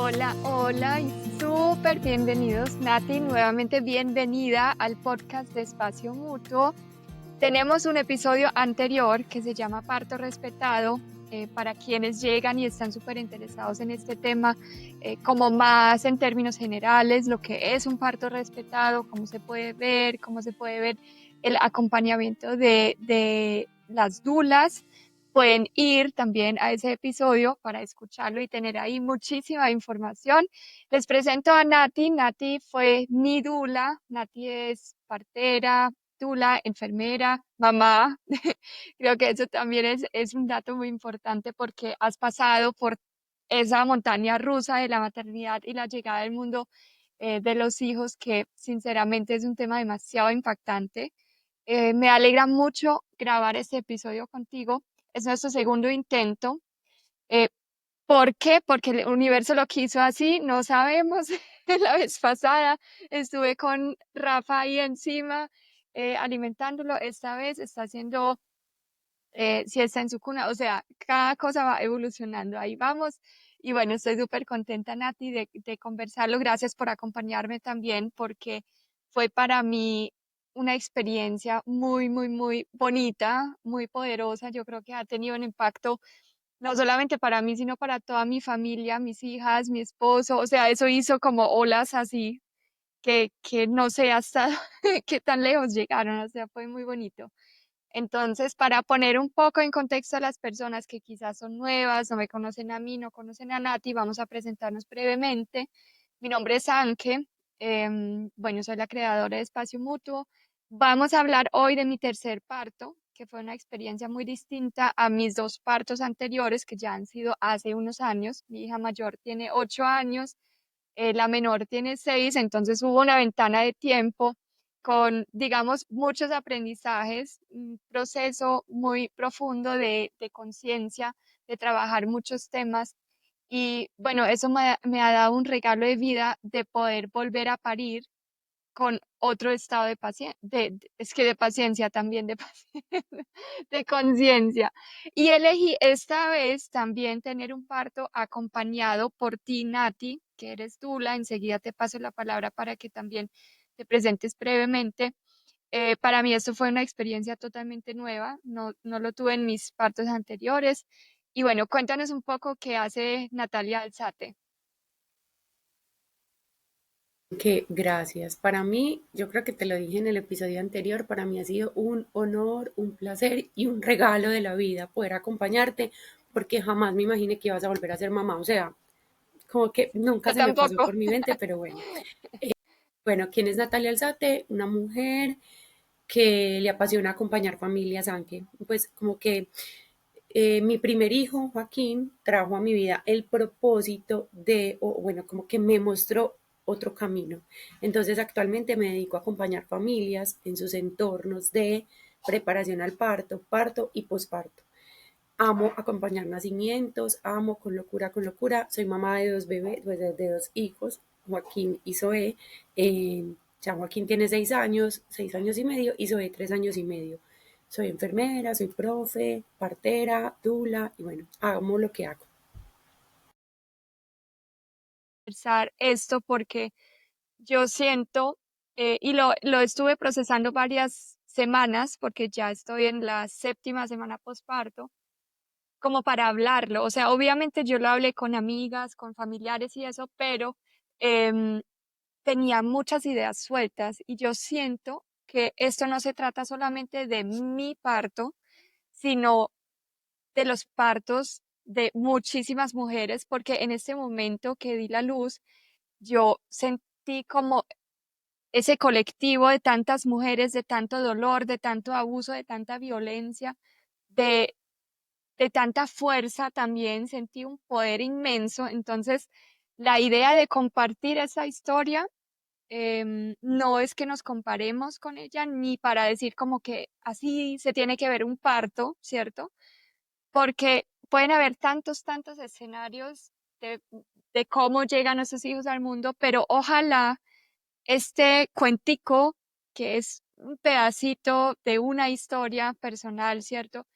Hola, hola y súper bienvenidos, Nati, nuevamente bienvenida al podcast de Espacio Mutuo. Tenemos un episodio anterior que se llama Parto Respetado, para quienes llegan y están súper interesados en este tema, como más en términos generales, lo que es un parto respetado, cómo se puede ver el acompañamiento de las dulas. Pueden ir también a ese episodio para escucharlo y tener ahí muchísima información. Les presento a Nati. Nati fue mi dula. Nati es partera, dula, enfermera, mamá. Creo que eso también es un dato muy importante porque has pasado por esa montaña rusa de la maternidad y la llegada al mundo, de los hijos, que sinceramente es un tema demasiado impactante. Me alegra mucho grabar este episodio contigo. Es nuestro segundo intento. Eh, ¿Por qué? Porque el universo lo quiso así, no sabemos. La vez pasada estuve con Rafa ahí encima, alimentándolo. Esta vez está haciendo siesta en su cuna. O sea, cada cosa va evolucionando. Ahí vamos. Y bueno, estoy súper contenta, Nati, de conversarlo. Gracias por acompañarme también, porque fue para mí una experiencia muy, muy, muy bonita, muy poderosa. Yo creo que ha tenido un impacto no solamente para mí, sino para toda mi familia, mis hijas, mi esposo. O sea, eso hizo como olas así, que no sé hasta qué tan lejos llegaron. O sea, fue muy bonito. Entonces, para poner un poco en contexto a las personas que quizás son nuevas, no me conocen a mí, no conocen a Nati, vamos a presentarnos brevemente. Mi nombre es Anke. Bueno, soy la creadora de Espacio Mutuo. Vamos a hablar hoy de mi tercer parto, que fue una experiencia muy distinta a mis dos partos anteriores, que ya han sido hace unos años. Mi hija mayor tiene 8 años, la menor tiene 6. Entonces hubo una ventana de tiempo con, digamos, muchos aprendizajes, un proceso muy profundo de conciencia, de trabajar muchos temas. Y bueno, eso me ha dado un regalo de vida, de poder volver a parir con otro estado de paciencia, es que de paciencia también, de conciencia. Y elegí esta vez también tener un parto acompañado por ti, Nati, que eres dula. Enseguida te paso la palabra para que también te presentes brevemente. Para mí esto fue una experiencia totalmente nueva, no lo tuve en mis partos anteriores. Y bueno, cuéntanos un poco qué hace Natalia Alzate. Que gracias. Para mí, yo creo que te lo dije en el episodio anterior, para mí ha sido un honor, un placer y un regalo de la vida poder acompañarte, porque jamás me imaginé que ibas a volver a ser mamá. O sea, como que nunca Yo se me pasó tampoco. por mi mente, pero bueno. Bueno, ¿quién es Natalia Alzate? Una mujer que le apasiona acompañar familias, aunque pues como que mi primer hijo, Joaquín, trajo a mi vida el propósito de, o bueno, como que me mostró otro camino. Entonces, actualmente me dedico a acompañar familias en sus entornos de preparación al parto, parto y posparto. Amo acompañar nacimientos, amo con locura, con locura. Soy mamá de dos bebés, pues de dos hijos, Joaquín y Zoe. Ya Joaquín tiene 6 años, 6 años y medio, y Zoe 3 años y medio. Soy enfermera, soy profe, partera, dula, y bueno, amo lo que hago. Conversar esto porque yo siento, y lo estuve procesando varias semanas, porque ya estoy en la séptima semana posparto, como para hablarlo. O sea, obviamente yo lo hablé con amigas, con familiares y eso, pero em, tenía muchas ideas sueltas, y yo siento que esto no se trata solamente de mi parto, sino de los partos de muchísimas mujeres, porque en este momento que di la luz, yo sentí como ese colectivo de tantas mujeres, de tanto dolor, de tanto abuso, de tanta violencia, de, de tanta fuerza también. Sentí un poder inmenso. Entonces, la idea de compartir esa historia, no es que nos comparemos con ella, ni para decir como que así se tiene que ver un parto, ¿cierto? Porque pueden haber tantos, tantos escenarios de, de cómo llegan nuestros hijos al mundo, pero ojalá este cuentico, que es un pedacito de una historia personal, ¿cierto?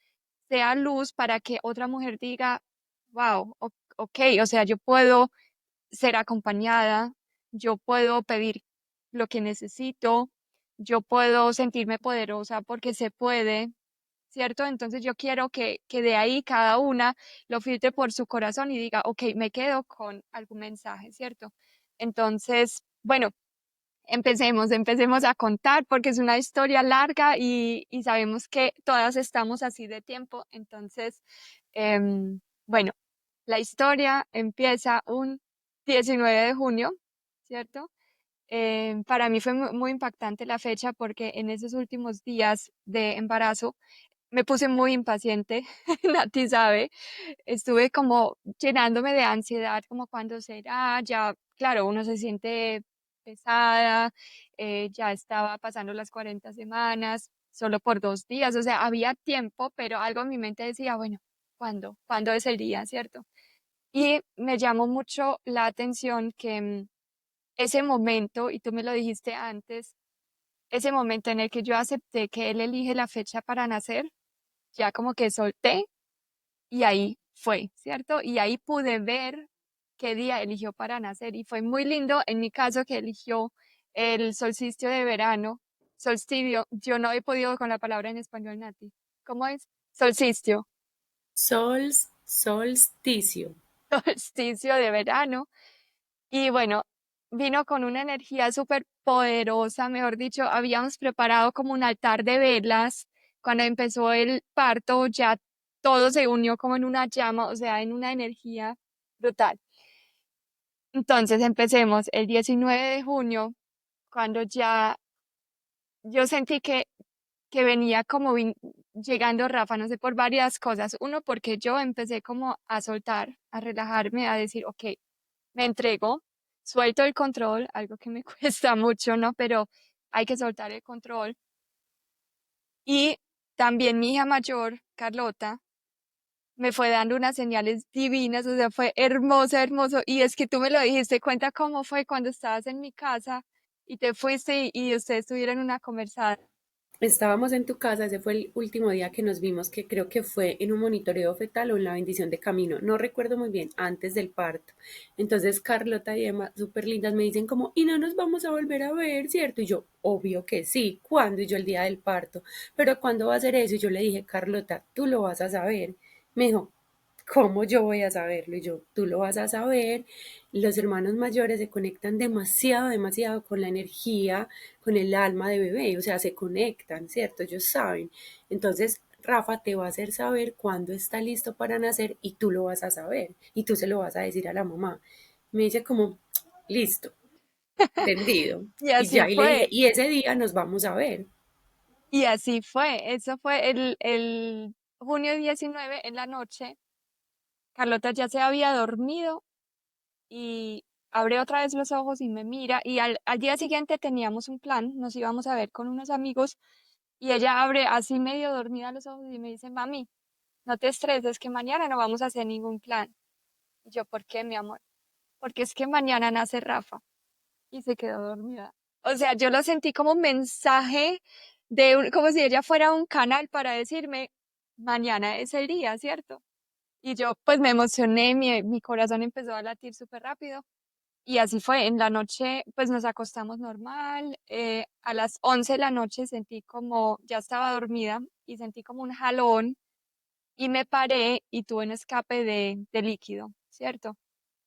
Sea luz para que otra mujer diga, wow, ok, o sea, yo puedo ser acompañada, yo puedo pedir lo que necesito, yo puedo sentirme poderosa porque se puede, ¿cierto? Entonces yo quiero que de ahí cada una lo filtre por su corazón y diga, ok, me quedo con algún mensaje, ¿cierto? Entonces, bueno, empecemos a contar porque es una historia larga y sabemos que todas estamos así de tiempo. Entonces, bueno, la historia empieza un 19 de junio, ¿cierto? Para mí fue muy impactante la fecha porque en esos últimos días de embarazo me puse muy impaciente, Nati sabe, estuve como llenándome de ansiedad, como cuando será, ya, claro, uno se siente pesada, ya estaba pasando las 40 semanas, solo por 2 días, o sea, había tiempo, pero algo en mi mente decía, bueno, ¿cuándo? ¿Cuándo es el día, cierto? Y me llamó mucho la atención que ese momento, y tú me lo dijiste antes, ese momento en el que yo acepté que él elige la fecha para nacer, ya como que solté y ahí fue, ¿cierto? Y ahí pude ver qué día eligió para nacer y fue muy lindo en mi caso que eligió el solsticio de verano, solsticio, yo no he podido con la palabra en español, Nati. ¿Cómo es? Solsticio, Solsticio. solsticio de verano. Y bueno, vino con una energía súper poderosa, mejor dicho, habíamos preparado como un altar de velas. Cuando empezó el parto, ya todo se unió como en una llama, o sea, en una energía brutal. Entonces empecemos el 19 de junio, cuando ya yo sentí que venía como llegando Rafa, no sé, por varias cosas. Uno, porque yo empecé como a soltar, a relajarme, a decir, ok, me entrego, suelto el control, algo que me cuesta mucho, ¿no? Pero hay que soltar el control. Y también mi hija mayor, Carlota, me fue dando unas señales divinas, o sea, fue hermoso, hermoso. Y es que tú me lo dijiste, cuenta cómo fue cuando estabas en mi casa y te fuiste y ustedes tuvieron una conversada. Estábamos en tu casa, ese fue el último día que nos vimos, que creo que fue en un monitoreo fetal o en la bendición de camino, no recuerdo muy bien, antes del parto. Entonces Carlota y Emma, súper lindas, me dicen como, y no nos vamos a volver a ver, ¿cierto? Y yo, obvio que sí, ¿cuándo? Y yo el día del parto, pero ¿cuándo va a ser eso? Y yo le dije, Carlota, tú lo vas a saber. Me dijo, ¿cómo yo voy a saberlo? Y yo, tú lo vas a saber. Los hermanos mayores se conectan demasiado, demasiado con la energía, con el alma de bebé, o sea, se conectan, ¿cierto? Ellos saben. Entonces, Rafa te va a hacer saber cuándo está listo para nacer y tú lo vas a saber y tú se lo vas a decir a la mamá. Me dice como, listo, entendido. Y Y así ya, y le dije, fue, y ese día nos vamos a ver. y así fue. Eso fue el junio 19 en la noche. Carlota ya se había dormido y abre otra vez los ojos y me mira y al día siguiente teníamos un plan, nos íbamos a ver con unos amigos y ella abre así medio dormida los ojos y me dice, mami, no te estreses, que mañana no vamos a hacer ningún plan. Y yo, ¿por qué, mi amor? Porque es que mañana nace Rafa y se quedó dormida. O sea, yo lo sentí como un mensaje como si ella fuera un canal para decirme, mañana es el día, ¿cierto? Y yo pues me emocioné, mi corazón empezó a latir súper rápido. Y así fue, en la noche pues nos acostamos normal, a las 11 de la noche sentí como, ya estaba dormida y sentí como un jalón y me paré y tuve un escape de líquido, ¿cierto?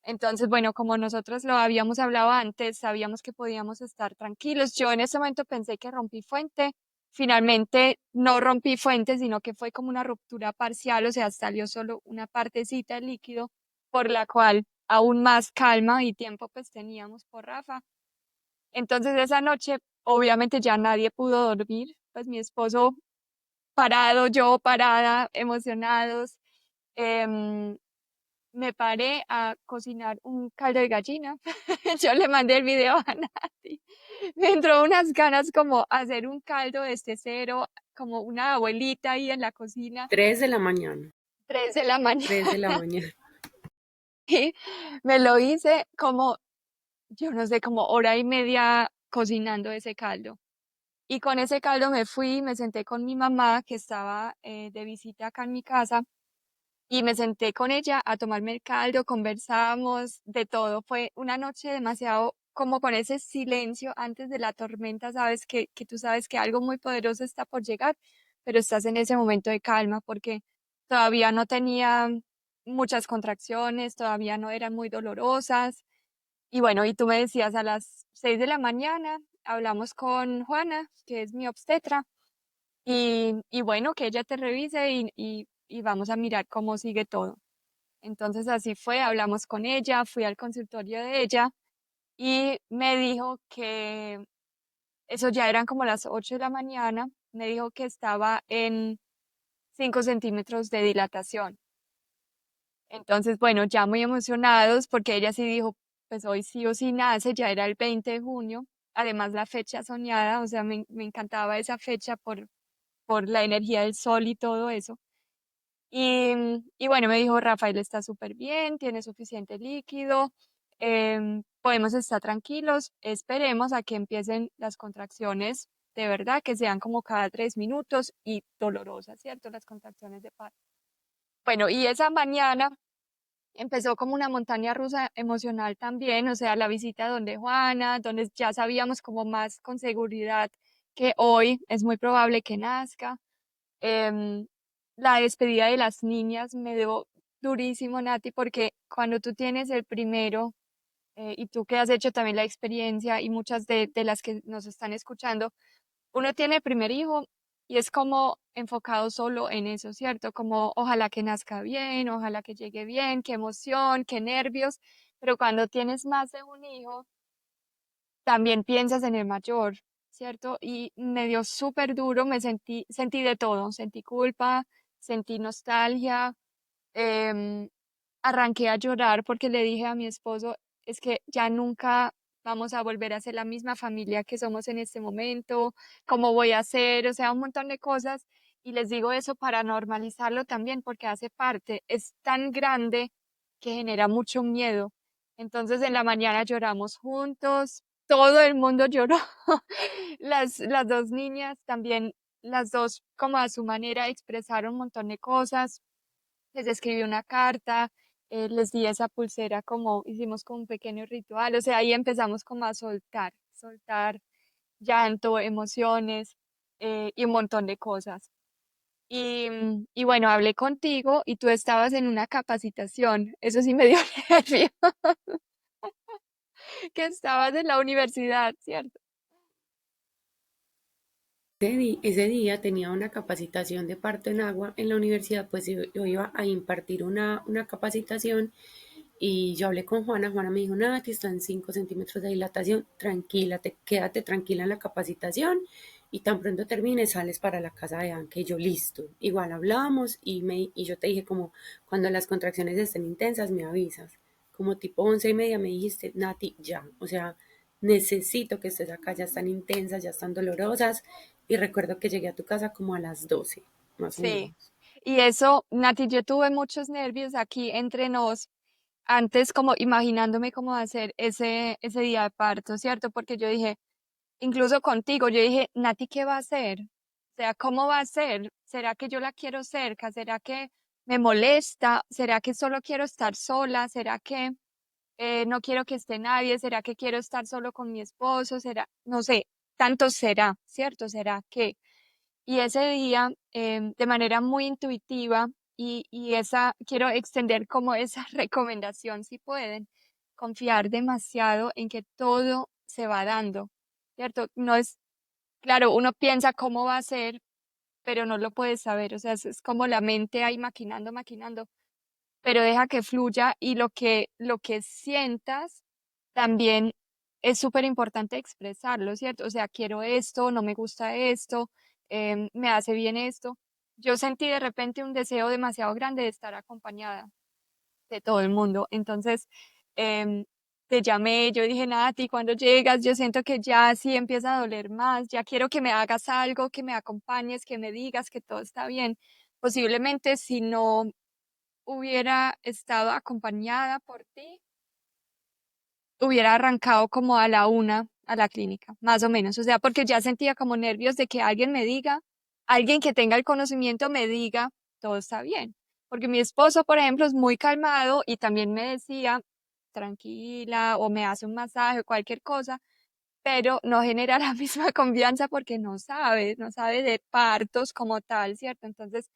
Entonces, bueno, como nosotros lo habíamos hablado antes, sabíamos que podíamos estar tranquilos. Yo en ese momento pensé que rompí fuente. Finalmente no rompí fuente, sino que fue como una ruptura parcial, o sea, salió solo una partecita de líquido, por la cual aún más calma y tiempo pues teníamos por Rafa. Entonces esa noche, obviamente ya nadie pudo dormir, pues mi esposo parado, yo parada, emocionados. Em, Me paré a cocinar un caldo de gallina. Yo le mandé el video a Nati. Me entró unas ganas como hacer un caldo desde cero, como una abuelita ahí en la cocina, 3 de la mañana, 3 de la mañana. 3 de la mañana. Y me lo hice como, yo no sé, como hora y media cocinando ese caldo. Y con ese caldo me fui, me senté con mi mamá que estaba de visita acá en mi casa y me senté con ella a tomarme el caldo, conversamos de todo. Fue una noche demasiado como con ese silencio antes de la tormenta, sabes que tú sabes que algo muy poderoso está por llegar, pero estás en ese momento de calma porque todavía no tenía muchas contracciones, todavía no eran muy dolorosas. Y bueno, y tú me decías a las 6 de la mañana, hablamos con Juana, que es mi obstetra, y bueno, que ella te revise y vamos a mirar cómo sigue todo. Entonces así fue, hablamos con ella, fui al consultorio de ella y me dijo que eso ya eran como las 8 de la mañana, me dijo que estaba en 5 centímetros de dilatación. Entonces, bueno, ya muy emocionados porque ella sí dijo, pues hoy sí o sí nace, ya era el 20 de junio, además la fecha soñada, o sea, me encantaba esa fecha por la energía del sol y todo eso. Y bueno, me dijo, Rafael está súper bien, tiene suficiente líquido, podemos estar tranquilos, esperemos a que empiecen las contracciones de verdad, que sean como cada 3 minutos y dolorosas, ¿cierto? Las contracciones de parto. Bueno, y esa mañana empezó como una montaña rusa emocional también, o sea, la visita donde Juana, donde ya sabíamos como más con seguridad que hoy es muy probable que nazca. Em, la despedida de las niñas me dio durísimo, Nati, porque cuando tú tienes el primero, y tú que has hecho también la experiencia y muchas de las que nos están escuchando, uno tiene el primer hijo y es como enfocado solo en eso, ¿cierto? Como ojalá que nazca bien, ojalá que llegue bien, qué emoción, qué nervios, pero cuando tienes más de un hijo, también piensas en el mayor, ¿cierto? Y me dio súper duro, sentí de todo, sentí culpa, sentí nostalgia, em, arranqué a llorar porque le dije a mi esposo, es que ya nunca vamos a volver a ser la misma familia que somos en este momento, cómo voy a hacer, o sea, un montón de cosas. Y les digo eso para normalizarlo también porque hace parte, es tan grande que genera mucho miedo. Entonces en la mañana lloramos juntos, todo el mundo lloró, las dos niñas también, las dos como a su manera expresaron un montón de cosas, les escribí una carta, les di esa pulsera como hicimos como un pequeño ritual, o sea, ahí empezamos como a soltar llanto, emociones, y un montón de cosas. Y bueno, hablé contigo y tú estabas en una capacitación, eso sí me dio nervio, que estabas en la universidad, ¿cierto? Ese día tenía una capacitación de parto en agua en la universidad, pues yo iba a impartir una capacitación y yo hablé con Juana. Juana me dijo, nada, que están 5 centímetros de dilatación, tranquila, quédate tranquila en la capacitación y tan pronto termine sales para la casa de Anke. Y yo listo, igual hablamos y yo te dije como cuando las contracciones estén intensas me avisas, como tipo 11:30 me dijiste, Nati, ya, o sea, necesito que estés acá, ya están intensas, ya están dolorosas. Y recuerdo que llegué a tu casa como a las 12 más o Sí. menos. Y eso, Nati, yo tuve muchos nervios aquí entre nos, antes como imaginándome cómo hacer ese día de parto, ¿cierto? Porque yo dije, incluso contigo, yo dije, Nati, ¿qué va a hacer? O sea, ¿cómo va a ser? ¿Será que yo la quiero cerca? ¿Será que me molesta? ¿Será que solo quiero estar sola? ¿Será que no quiero que esté nadie? ¿Será que quiero estar solo con mi esposo? ¿Será? No sé, tanto será, ¿cierto? ¿Será que? Y ese día, de manera muy intuitiva, y esa, quiero extender como esa recomendación, si pueden, confiar demasiado en que todo se va dando, ¿cierto? No es, claro, uno piensa cómo va a ser, pero no lo puede saber, o sea, es como la mente ahí maquinando, pero deja que fluya y lo que sientas también es súper importante expresarlo, ¿cierto? O sea, quiero esto, no me gusta esto, me hace bien esto. Yo sentí de repente un deseo demasiado grande de estar acompañada de todo el mundo. Entonces, em, te llamé, yo dije, Nati, cuando llegas, yo siento que ya sí empieza a doler más, ya quiero que me hagas algo, que me acompañes, que me digas que todo está bien. Posiblemente si no hubiera estado acompañada por ti, hubiera arrancado como a la 1 a la clínica, más o menos. O sea, porque ya sentía como nervios de que alguien me diga, alguien que tenga el conocimiento me diga, todo está bien. porque mi esposo, por ejemplo, es muy calmado y también me decía, tranquila, o me hace un masaje o cualquier cosa, pero no genera la misma confianza porque no sabe de partos como tal, ¿cierto? Entonces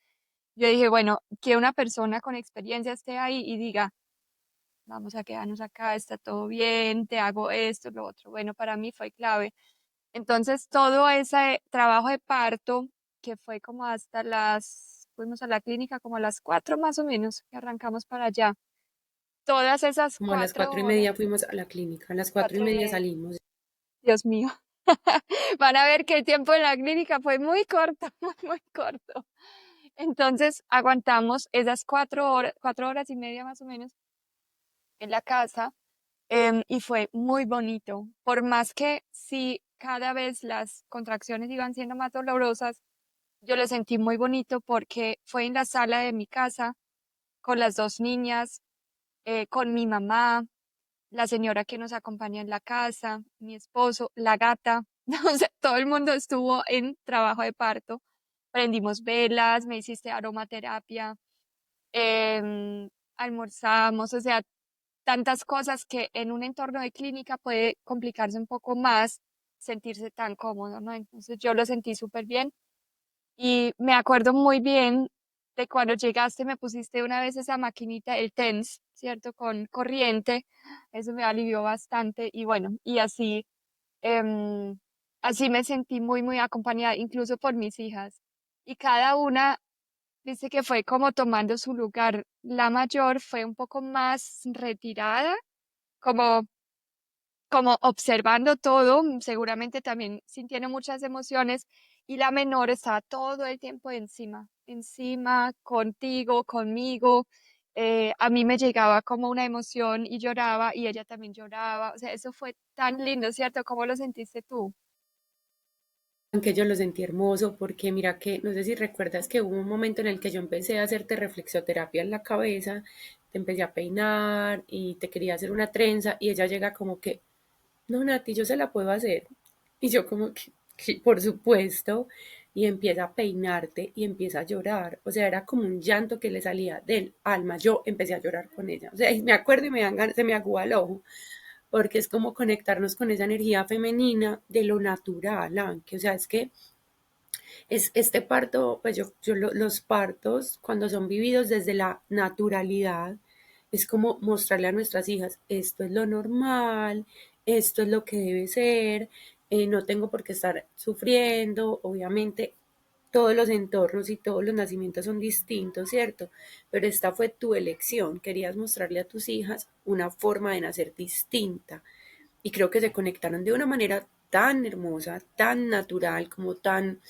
yo dije, bueno, que una persona con experiencia esté ahí y diga, vamos a quedarnos acá, está todo bien, te hago esto, lo otro. Bueno, para mí fue clave. Entonces, todo ese trabajo de parto, que fue como hasta fuimos a la clínica como a las 4 más o menos, que arrancamos para allá. Todas esas Como a las 4 horas, 4:30 fuimos a la clínica, a las cuatro y cuatro y media media, salimos. Dios mío. Van a ver que el tiempo en la clínica fue muy corto, muy, muy corto. Entonces, aguantamos esas 4 horas, 4 horas y media más o menos en la casa. Y fue muy bonito. Por más que sí, cada vez las contracciones iban siendo más dolorosas, yo lo sentí muy bonito porque fue en la sala de mi casa con las dos niñas, con mi mamá, la señora que nos acompaña en la casa, mi esposo, la gata. O sea, todo el mundo estuvo en trabajo de parto. Prendimos velas, me hiciste aromaterapia, em, almorzamos, o sea, tantas cosas que en un entorno de clínica puede complicarse un poco más sentirse tan cómodo, ¿no? Entonces yo lo sentí súper bien y me acuerdo muy bien de cuando llegaste, me pusiste una vez esa maquinita, el TENS, ¿cierto? Con corriente, eso me alivió bastante y bueno, y em, así me sentí muy, muy acompañada, incluso por mis hijas. Y cada una, dice que fue como tomando su lugar. La mayor fue un poco más retirada, como, como observando todo, seguramente también sintiendo muchas emociones, y la menor estaba todo el tiempo encima, encima, contigo, conmigo. A mí me llegaba como una emoción y lloraba, y ella también lloraba. O sea, eso fue tan lindo, ¿cierto? ¿Cómo lo sentiste tú? Aunque yo lo sentí hermoso porque mira que, no sé si recuerdas que hubo un momento en el que yo empecé a hacerte reflexioterapia en la cabeza, te empecé a peinar y te quería hacer una trenza y ella llega como que, no, Nati, yo se la puedo hacer. Y yo como que, "Sí, por supuesto", y empieza a peinarte y empieza a llorar. O sea, era como un llanto que le salía del alma. Yo empecé a llorar con ella. O sea, y me acuerdo y se me agúa el ojo porque es como conectarnos con esa energía femenina de lo natural, aunque, o sea, es que es este parto, pues los partos, cuando son vividos desde la naturalidad, es como mostrarle a nuestras hijas, esto es lo normal, esto es lo que debe ser, no tengo por qué estar sufriendo, obviamente todos los entornos y todos los nacimientos son distintos, ¿cierto? Pero esta fue tu elección, querías mostrarle a tus hijas una forma de nacer distinta y creo que se conectaron de una manera tan hermosa, tan natural, como tan,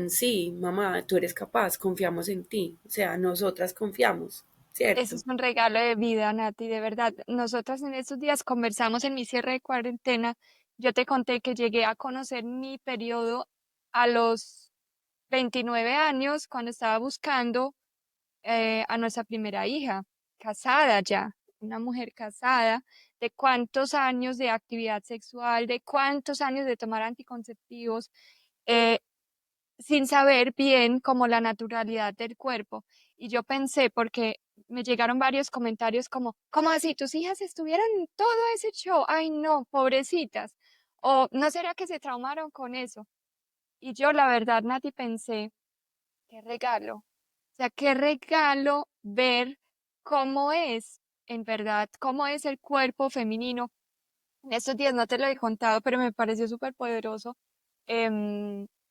sí, mamá, tú eres capaz, confiamos en ti, o sea, nosotras confiamos, Eso ¿cierto? es un regalo de vida, Nati, de verdad. Nosotras en estos días conversamos en mi cierre de cuarentena. Yo te conté que llegué a conocer mi periodo a los 29 años cuando estaba buscando a nuestra primera hija, casada ya, una mujer casada, de cuántos años de actividad sexual, de cuántos años de tomar anticonceptivos. eh, Sin saber bien como la naturalidad del cuerpo. Y yo pensé, porque me llegaron varios comentarios como, ¿cómo así? ¿Tus hijas estuvieron en todo ese show? Ay, no, pobrecitas. O ¿no será que se traumaron con eso? Y yo, la verdad, Nati, pensé, qué regalo. O sea, qué regalo ver cómo es, en verdad, cómo es el cuerpo femenino. En estos días no te lo he contado, pero me pareció súper poderoso.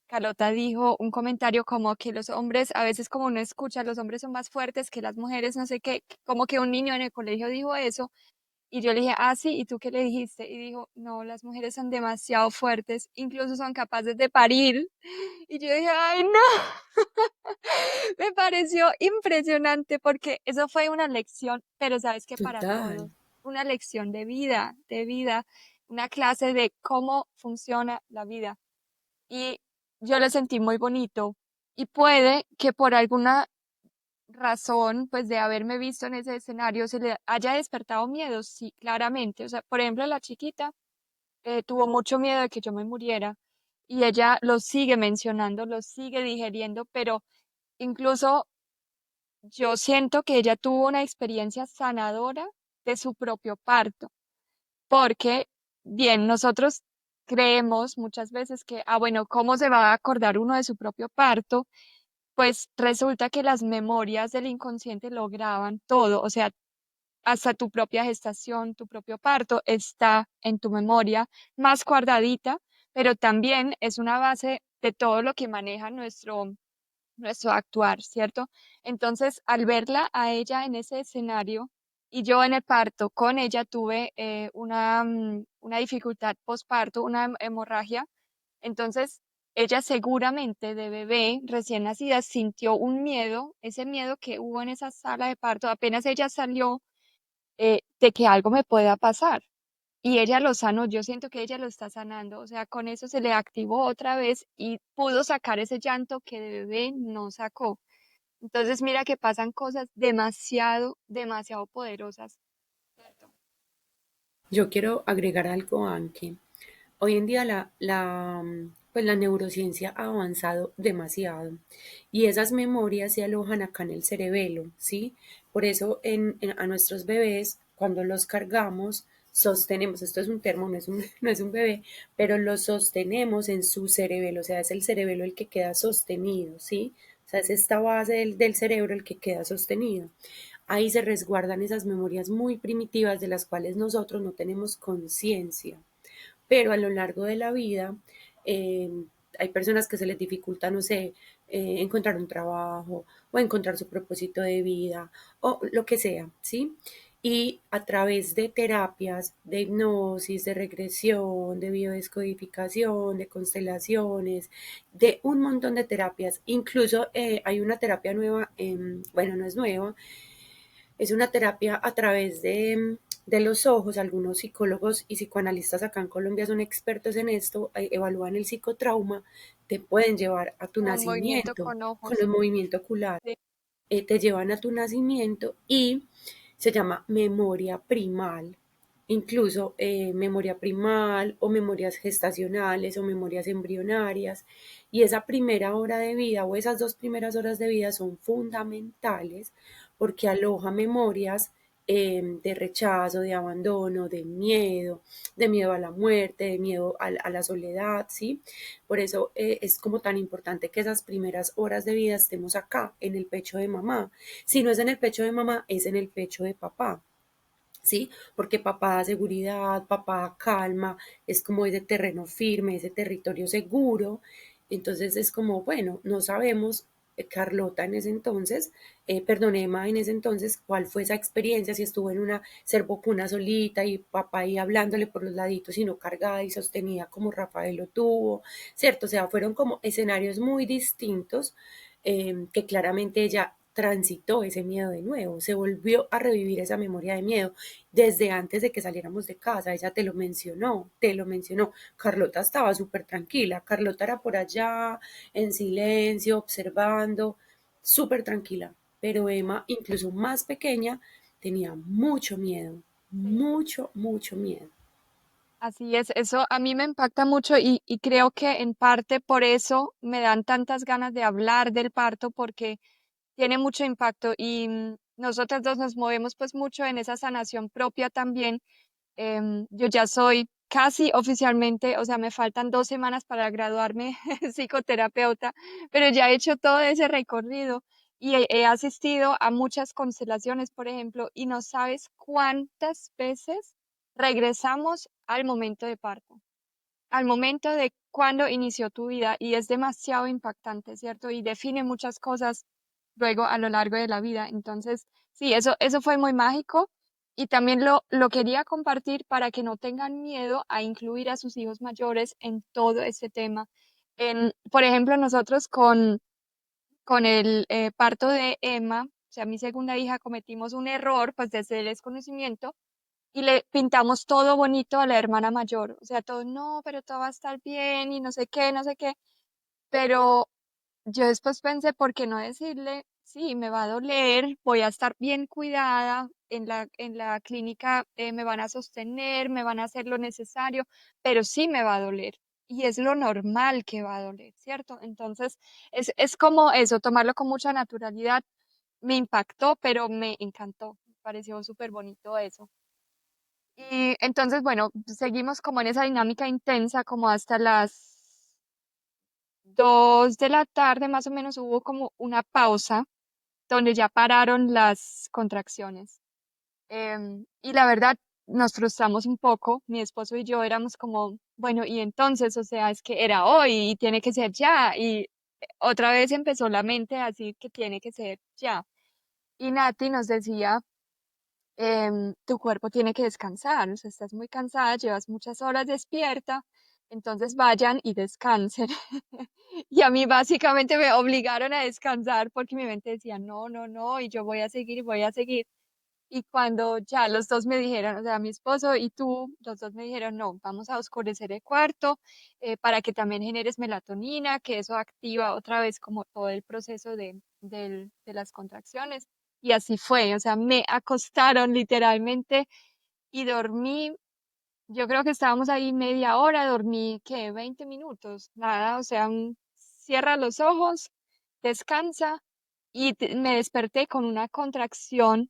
Carlota dijo un comentario como que los hombres, a veces como uno escucha, los hombres son más fuertes que las mujeres, no sé qué, como que un niño en el colegio dijo eso, y yo le dije, ah, sí, ¿y tú qué le dijiste? Y dijo, no, las mujeres son demasiado fuertes, incluso son capaces de parir. Y yo dije, ay, no, me pareció impresionante porque eso fue una lección, pero sabes que para Total. todos, una lección de vida, una clase de cómo funciona la vida. Y yo lo sentí muy bonito. Y puede que por alguna razón, pues de haberme visto en ese escenario, se le haya despertado miedo, sí, claramente. O sea, por ejemplo, la chiquita tuvo mucho miedo de que yo me muriera y ella lo sigue mencionando, lo sigue digeriendo, pero incluso yo siento que ella tuvo una experiencia sanadora de su propio parto, porque, bien, nosotros creemos muchas veces que, bueno, ¿cómo se va a acordar uno de su propio parto? Pues resulta que las memorias del inconsciente lo graban todo, o sea, hasta tu propia gestación, tu propio parto está en tu memoria más guardadita, pero también es una base de todo lo que maneja nuestro actuar, ¿cierto? Entonces, al verla a ella en ese escenario y yo en el parto con ella tuve una dificultad postparto, una hemorragia, entonces ella seguramente de bebé recién nacida sintió un miedo, ese miedo que hubo en esa sala de parto, apenas ella salió, de que algo me pueda pasar. Y ella lo sanó, yo siento que ella lo está sanando, o sea, con eso se le activó otra vez y pudo sacar ese llanto que de bebé no sacó. Entonces, mira que pasan cosas demasiado, demasiado poderosas. ¿Cierto? Yo quiero agregar algo, Anke. Hoy en día pues la neurociencia ha avanzado demasiado y esas memorias se alojan acá en el cerebelo, ¿sí? Por eso a nuestros bebés, cuando los cargamos, sostenemos, esto es un termo, no es un bebé, pero los sostenemos en su cerebelo, o sea, es el cerebelo el que queda sostenido, ¿sí? O sea, es esta base del cerebro el que queda sostenido. Ahí se resguardan esas memorias muy primitivas de las cuales nosotros no tenemos conciencia, pero a lo largo de la vida eh, hay personas que se les dificulta, no sé, encontrar un trabajo o encontrar su propósito de vida o lo que sea, ¿sí? Y a través de terapias de hipnosis, de regresión, de biodescodificación, de constelaciones, de un montón de terapias, incluso hay una terapia nueva, bueno, no es nueva, es una terapia a través de los ojos. Algunos psicólogos y psicoanalistas acá en Colombia son expertos en esto, evalúan el psicotrauma, te pueden llevar a tu Con movimiento nacimiento con con ojos. el movimiento ocular, Sí, te llevan a tu nacimiento y se llama memoria primal. Incluso memoria primal o memorias gestacionales o memorias embrionarias. Y esa primera hora de vida o esas dos primeras horas de vida son fundamentales porque aloja memorias de rechazo, de abandono, de miedo a la muerte, de miedo a la soledad, ¿sí? Por eso es como tan importante que esas primeras horas de vida estemos acá, en el pecho de mamá. Si no es en el pecho de mamá, es en el pecho de papá. ¿Sí? Porque papá da seguridad, papá da calma, es como ese terreno firme, ese territorio seguro. Entonces es como, bueno, no sabemos, Carlota en ese entonces, perdón, Emma en ese entonces, cuál fue esa experiencia, si estuvo en una servocuna solita y papá ahí hablándole por los laditos y no cargada y sostenida como Rafael lo tuvo, ¿cierto? O sea, fueron como escenarios muy distintos que claramente ella transitó ese miedo de nuevo, se volvió a revivir esa memoria de miedo desde antes de que saliéramos de casa, ella te lo mencionó. Carlota estaba súper tranquila, Carlota era por allá, en silencio, observando, súper tranquila, pero Emma, incluso más pequeña, tenía mucho miedo, sí. mucho, mucho miedo. Así es, eso a mí me impacta mucho y creo que en parte por eso me dan tantas ganas de hablar del parto porque tiene mucho impacto y nosotras dos nos movemos pues mucho en esa sanación propia también. Yo ya soy casi oficialmente, o sea, me faltan 2 semanas para graduarme psicoterapeuta, pero ya he hecho todo ese recorrido y he asistido a muchas constelaciones, por ejemplo, y no sabes cuántas veces regresamos al momento de parto, al momento de cuando inició tu vida y es demasiado impactante, ¿cierto? Y define muchas cosas luego a lo largo de la vida. Entonces, sí, eso fue muy mágico y también lo quería compartir para que no tengan miedo a incluir a sus hijos mayores en todo este tema. Por ejemplo, nosotros con el parto de Emma, o sea, mi segunda hija, cometimos un error, pues desde el desconocimiento y le pintamos todo bonito a la hermana mayor. O sea, todo, no, pero todo va a estar bien y no sé qué, no sé qué. Pero yo después pensé, ¿por qué no decirle? Sí, me va a doler, voy a estar bien cuidada, en la clínica me van a sostener, me van a hacer lo necesario, pero sí me va a doler. Y es lo normal que va a doler, ¿cierto? Entonces, es como eso, tomarlo con mucha naturalidad me impactó, pero me encantó. Me pareció súper bonito eso. Y entonces, bueno, seguimos como en esa dinámica intensa, como hasta las 2 de la tarde más o menos hubo como una pausa donde ya pararon las contracciones. Y la verdad, nos frustramos un poco, mi esposo y yo éramos como, bueno, y entonces, o sea, es que era hoy y tiene que ser ya. Y otra vez empezó la mente a decir que tiene que ser ya. Y Nati nos decía, tu cuerpo tiene que descansar, o sea, estás muy cansada, llevas muchas horas despierta, entonces vayan y descansen. Y a mí básicamente me obligaron a descansar porque mi mente decía, no, no, no, y yo voy a seguir y voy a seguir. Y cuando ya los dos me dijeron, o sea, mi esposo y tú, los dos me dijeron, no, vamos a oscurecer el cuarto para que también generes melatonina, que eso activa otra vez como todo el proceso de las contracciones. Y así fue, o sea, me acostaron literalmente y dormí, yo creo que estábamos ahí media hora, dormí, ¿qué? 20 minutos, nada, o sea, cierra los ojos, descansa y me desperté con una contracción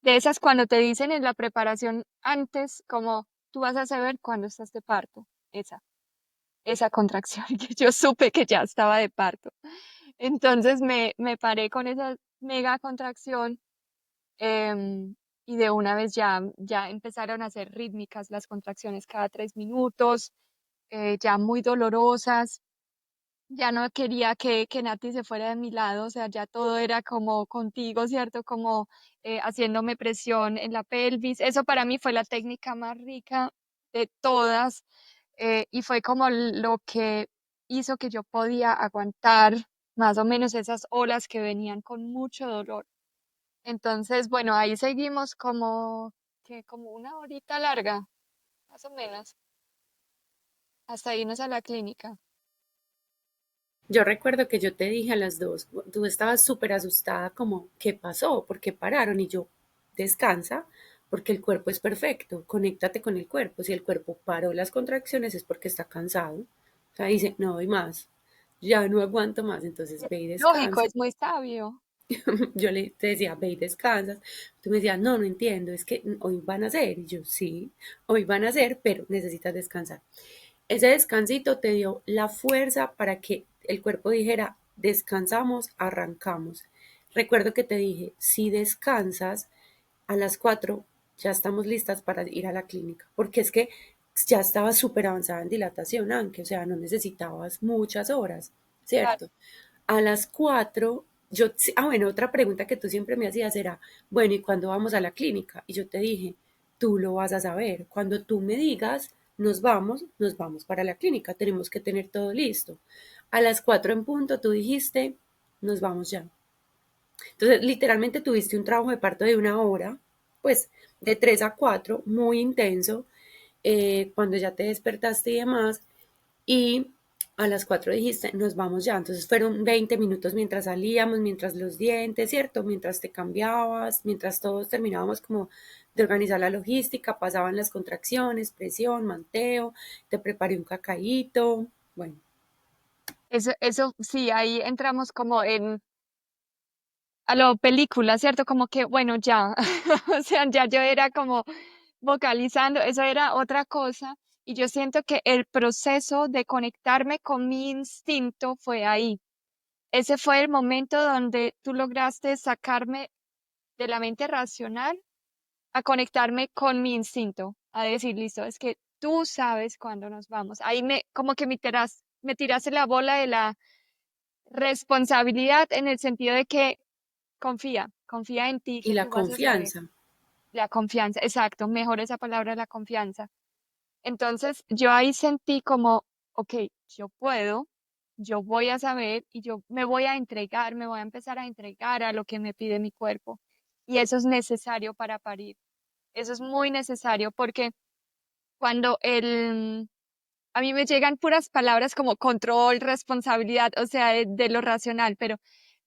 de esas cuando te dicen en la preparación antes, como tú vas a saber cuando estás de parto, esa contracción que yo supe que ya estaba de parto. Entonces me paré con esa mega contracción y de una vez ya empezaron a ser rítmicas las contracciones cada 3 minutos, ya muy dolorosas. Ya no quería que Nati se fuera de mi lado, o sea, ya todo era como contigo, ¿cierto? Como haciéndome presión en la pelvis. Eso para mí fue la técnica más rica de todas y fue como lo que hizo que yo podía aguantar más o menos esas olas que venían con mucho dolor. Entonces, bueno, ahí seguimos como una horita larga, más o menos, hasta irnos a la clínica. Yo recuerdo que yo te dije a las dos, tú estabas súper asustada como, ¿qué pasó? ¿Por qué pararon? Y yo, descansa, porque el cuerpo es perfecto, conéctate con el cuerpo. Si el cuerpo paró las contracciones es porque está cansado. O sea, dice, no doy más, ya no aguanto más, entonces ve y Lógico, descansa. es muy sabio. Te decía, ve y descansas. Tú me decías, no, no entiendo, es que hoy van a hacer. Y yo, sí, hoy van a hacer, pero necesitas descansar. Ese descansito te dio la fuerza para que el cuerpo dijera, descansamos, arrancamos. Recuerdo que te dije, si descansas a las 4 ya estamos listas para ir a la clínica, porque es que ya estabas súper avanzada en dilatación, aunque, o sea, no necesitabas muchas horas, Claro. ¿cierto? A las 4 yo, bueno, otra pregunta que tú siempre me hacías era, bueno, ¿y cuándo vamos a la clínica? Y yo te dije, tú lo vas a saber. Cuando tú me digas, nos vamos para la clínica, tenemos que tener todo listo. A las 4 en punto tú dijiste, nos vamos ya. Entonces, literalmente tuviste un trabajo de parto de una hora, pues de 3 a 4 muy intenso, cuando ya te despertaste y demás, y a las 4 dijiste, nos vamos ya. Entonces fueron 20 minutos mientras salíamos, mientras los dientes, ¿cierto? Mientras te cambiabas, mientras todos terminábamos como de organizar la logística, pasaban las contracciones, presión, manteo, te preparé un cacaíto, bueno, Eso sí, ahí entramos como a lo película, ¿cierto? Como que, bueno, ya, o sea, ya yo era como vocalizando, eso era otra cosa. Y yo siento que el proceso de conectarme con mi instinto fue ahí. Ese fue el momento donde tú lograste sacarme de la mente racional a conectarme con mi instinto, a decir, listo, es que tú sabes cuándo nos vamos. Ahí como que me tiraste la bola de la responsabilidad en el sentido de que confía en ti, y que la tú vas a saber. confianza. La confianza, exacto, mejor esa palabra, la confianza. Entonces, yo ahí sentí como, ok, yo puedo, yo voy a saber y yo me voy a entregar, me voy a empezar a entregar a lo que me pide mi cuerpo. Y eso es necesario para parir. Eso es muy necesario porque cuando a mí me llegan puras palabras como control, responsabilidad, o sea, de lo racional, pero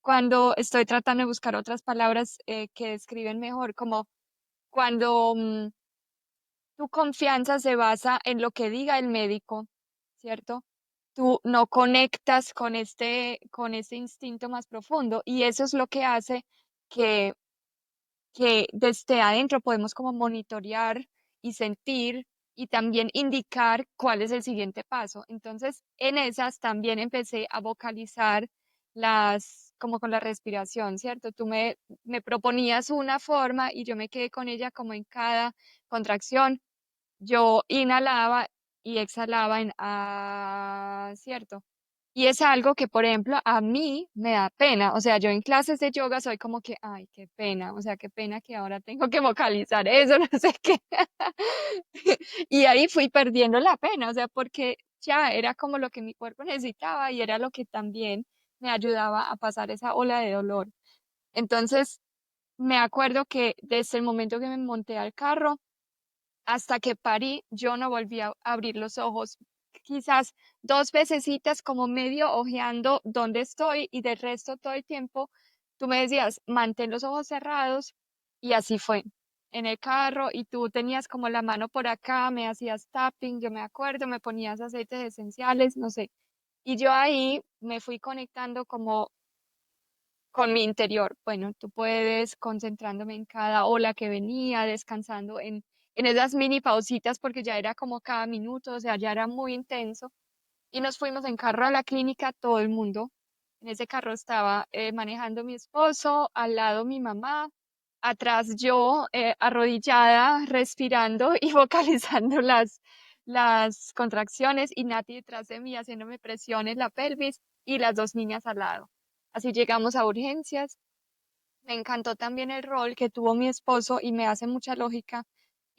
cuando estoy tratando de buscar otras palabras que describen mejor, como cuando tu confianza se basa en lo que diga el médico, ¿cierto? Tú no conectas con este instinto más profundo y eso es lo que hace que, que desde adentro podemos como monitorear y sentir y también indicar cuál es el siguiente paso. Entonces, en esas también empecé a vocalizar como con la respiración, ¿cierto? Me proponías una forma y yo me quedé con ella como en cada contracción. Yo inhalaba y exhalaba en ¿cierto? Y es algo que, por ejemplo, a mí me da pena. O sea, yo en clases de yoga soy como que, ay, qué pena. O sea, qué pena que ahora tengo que vocalizar eso, no sé qué. Y ahí fui perdiendo la pena, o sea, porque ya era como lo que mi cuerpo necesitaba y era lo que también me ayudaba a pasar esa ola de dolor. Entonces, me acuerdo que desde el momento que me monté al carro, hasta que parí, yo no volví a abrir los ojos. Quizás dos vecesitas como medio ojeando dónde estoy y del resto todo el tiempo tú me decías, mantén los ojos cerrados y así fue. En el carro y tú tenías como la mano por acá, me hacías tapping, yo me acuerdo, me ponías aceites esenciales, no sé. Y yo ahí me fui conectando como con mi interior. Bueno, tú puedes concentrándome en cada ola que venía, descansando en esas mini pausitas porque ya era como cada minuto, o sea, ya era muy intenso. Y nos fuimos en carro a la clínica, todo el mundo. En ese carro estaba manejando mi esposo, al lado mi mamá, atrás yo arrodillada, respirando y vocalizando las contracciones y Nati detrás de mí haciéndome presión en la pelvis y las dos niñas al lado. Así llegamos a urgencias. Me encantó también el rol que tuvo mi esposo y me hace mucha lógica,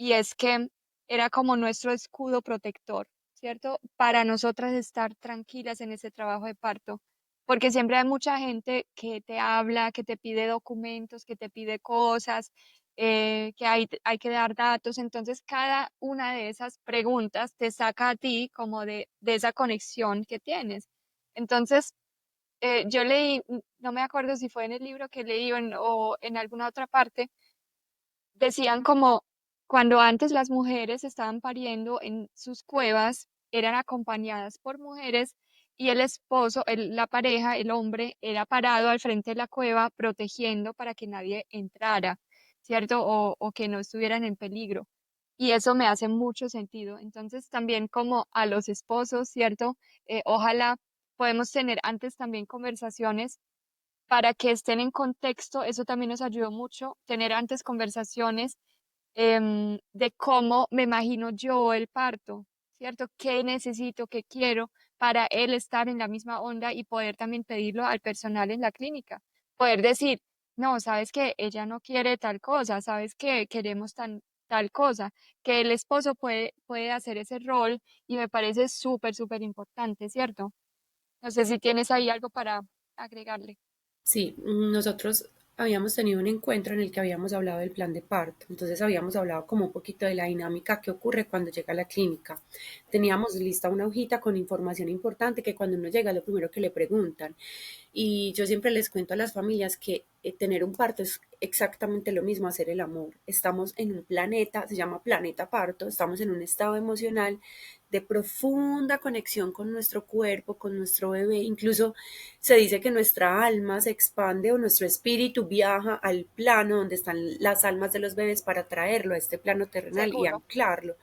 y es que era como nuestro escudo protector, ¿cierto? Para nosotras estar tranquilas en ese trabajo de parto, porque siempre hay mucha gente que te habla, que te pide documentos, que te pide cosas, que hay que dar datos, entonces cada una de esas preguntas te saca a ti como de esa conexión que tienes. Entonces, yo leí, no me acuerdo si fue en el libro que leí o en alguna otra parte, decían como cuando antes las mujeres estaban pariendo en sus cuevas, eran acompañadas por mujeres y el esposo, la pareja, el hombre, era parado al frente de la cueva protegiendo para que nadie entrara, ¿cierto? O que no estuvieran en peligro. Y eso me hace mucho sentido. Entonces, también como a los esposos, ¿cierto? Ojalá podemos tener antes también conversaciones para que estén en contexto. Eso también nos ayudó mucho, tener antes conversaciones de cómo me imagino yo el parto, ¿cierto? ¿Qué necesito, qué quiero para él estar en la misma onda y poder también pedirlo al personal en la clínica? Poder decir, no, sabes que ella no quiere tal cosa, sabes que queremos tal cosa, que el esposo puede hacer ese rol y me parece súper, súper importante, ¿cierto? No sé si tienes ahí algo para agregarle. Sí, nosotros habíamos tenido un encuentro en el que habíamos hablado del plan de parto, entonces habíamos hablado como un poquito de la dinámica que ocurre cuando llega a la clínica. Teníamos lista una hojita con información importante que cuando uno llega lo primero que le preguntan. Y yo siempre les cuento a las familias que tener un parto es exactamente lo mismo hacer el amor. Estamos en un planeta, se llama planeta parto, estamos en un estado emocional de profunda conexión con nuestro cuerpo, con nuestro bebé. Incluso se dice que nuestra alma se expande o nuestro espíritu viaja al plano donde están las almas de los bebés para traerlo a este plano terrenal y Seguro. anclarlo.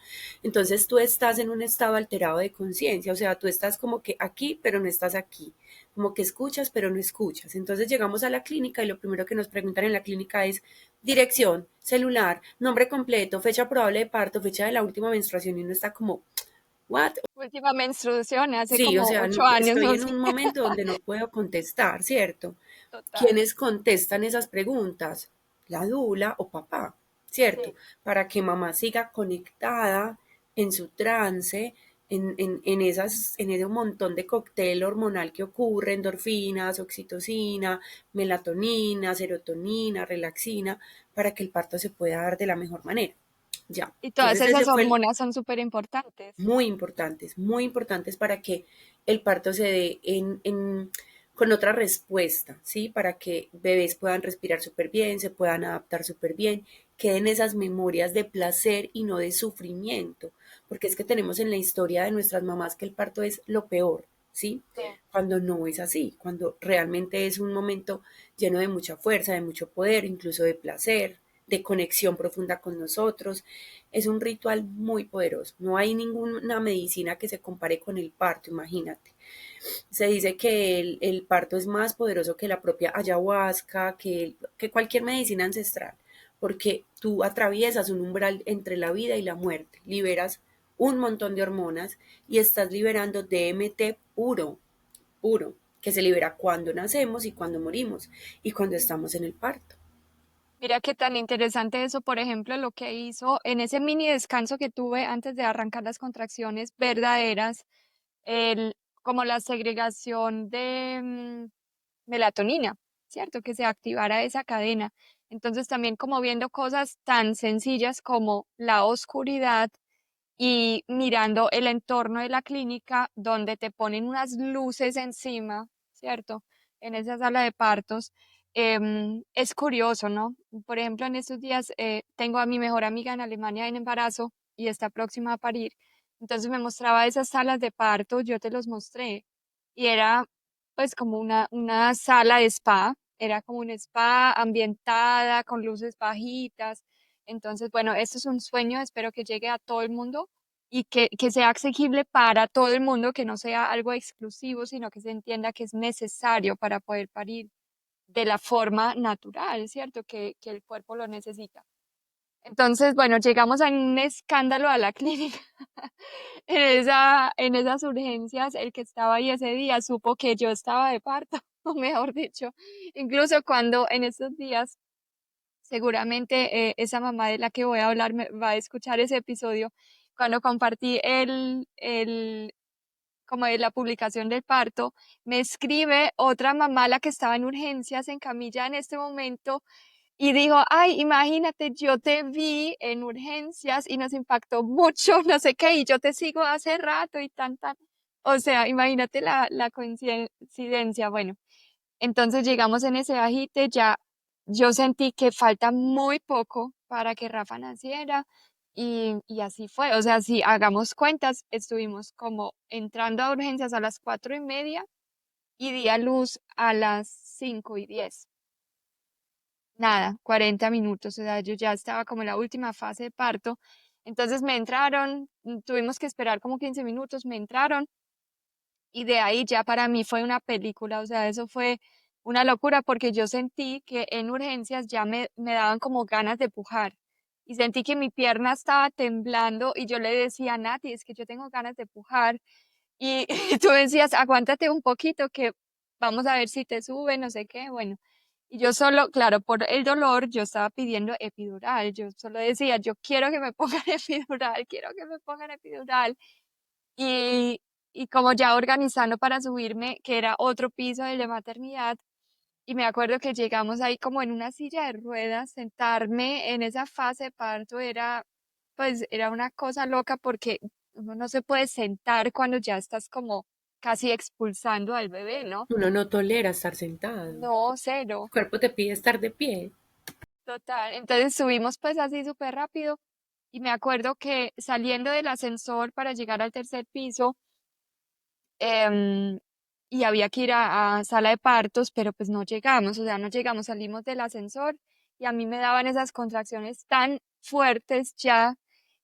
Entonces tú estás en un estado alterado de conciencia, o sea, tú estás como que aquí, pero no estás aquí, como que escuchas, pero no escuchas. Entonces llegamos a la clínica y lo primero que nos preguntan en la clínica es dirección, celular, nombre completo, fecha probable de parto, fecha de la última menstruación y uno está como, ¿what? Última menstruación hace Sí, o como sea, 8 años, estoy no en sé. un momento donde no puedo contestar, ¿cierto? Total. ¿Quiénes contestan esas preguntas? La dula o papá, ¿cierto? Sí. Para que mamá siga conectada en su trance, en ese montón de cóctel hormonal que ocurre, endorfinas, oxitocina, melatonina, serotonina, relaxina, para que el parto se pueda dar de la mejor manera. Ya, Y todas entonces ese esas fue el, hormonas son súper importantes. muy importantes para que el parto se dé con otra respuesta, ¿sí? Para que bebés puedan respirar súper bien, se puedan adaptar súper bien, queden esas memorias de placer y no de sufrimiento, porque es que tenemos en la historia de nuestras mamás que el parto es lo peor, ¿sí? Sí. Cuando no es así, cuando realmente es un momento lleno de mucha fuerza, de mucho poder, incluso de placer, de conexión profunda con nosotros. Es un ritual muy poderoso. No hay ninguna medicina que se compare con el parto, imagínate. Se dice que el parto es más poderoso que la propia ayahuasca, que cualquier medicina ancestral, porque tú atraviesas un umbral entre la vida y la muerte, liberas un montón de hormonas y estás liberando DMT puro, puro, que se libera cuando nacemos y cuando morimos y cuando estamos en el parto. Mira qué tan interesante eso, por ejemplo, lo que hizo en ese mini descanso que tuve antes de arrancar las contracciones verdaderas, el, como la segregación de melatonina, ¿cierto? Que se activara esa cadena. Entonces también como viendo cosas tan sencillas como la oscuridad y mirando el entorno de la clínica donde te ponen unas luces encima, ¿cierto? En esa sala de partos. Es curioso, ¿no? Por ejemplo, en estos días tengo a mi mejor amiga en Alemania en embarazo y está próxima a parir. Entonces me mostraba esas salas de parto, yo te los mostré y era pues como una sala de spa, era como un spa ambientada con luces bajitas. Entonces, bueno, esto es un sueño, espero que llegue a todo el mundo y que sea asequible para todo el mundo, que no sea algo exclusivo, sino que se entienda que es necesario para poder parir de la forma natural, ¿cierto? Que el cuerpo lo necesita. Entonces, bueno, llegamos a un escándalo a la clínica. En esas urgencias, el que estaba ahí ese día supo que yo estaba de parto, o mejor dicho, incluso cuando en estos días seguramente esa mamá de la que voy a hablar va a escuchar ese episodio cuando compartí como de la publicación del parto, me escribe otra mamá, la que estaba en urgencias, en camilla en este momento, y dijo, ay, imagínate, yo te vi en urgencias y nos impactó mucho, no sé qué, y yo te sigo hace rato y tan, tan. O sea, imagínate la coincidencia. Bueno, entonces llegamos en ese agite, ya yo sentí que falta muy poco para que Rafa naciera y así fue. O sea, si hagamos cuentas, estuvimos como entrando a urgencias a las 4:30 y di a luz a las 5:10. Nada, 40 minutos, o sea, yo ya estaba como en la última fase de parto. Entonces me entraron, tuvimos que esperar como 15 minutos, me entraron y de ahí ya para mí fue una película, o sea, eso fue una locura porque yo sentí que en urgencias ya me daban como ganas de pujar y sentí que mi pierna estaba temblando y yo le decía a Nati, es que yo tengo ganas de pujar y, y tú decías, aguántate un poquito que vamos a ver si te sube, no sé qué, bueno. Y yo solo, claro, por el dolor, yo estaba pidiendo epidural, yo solo decía, yo quiero que me pongan epidural, quiero que me pongan epidural. Y, y como ya organizando para subirme, que era otro piso del de maternidad, y me acuerdo que llegamos ahí como en una silla de ruedas, sentarme en esa fase de parto era, pues era una cosa loca porque uno no se puede sentar cuando ya estás como casi expulsando al bebé, ¿no? Uno no tolera estar sentado. No, El cero, cuerpo te pide estar de pie. total. Entonces subimos pues así súper rápido y me acuerdo que saliendo del ascensor para llegar al tercer piso, em, y había que ir a sala de partos, pero pues no llegamos, o sea, no llegamos, salimos del ascensor y a mí me daban esas contracciones tan fuertes ya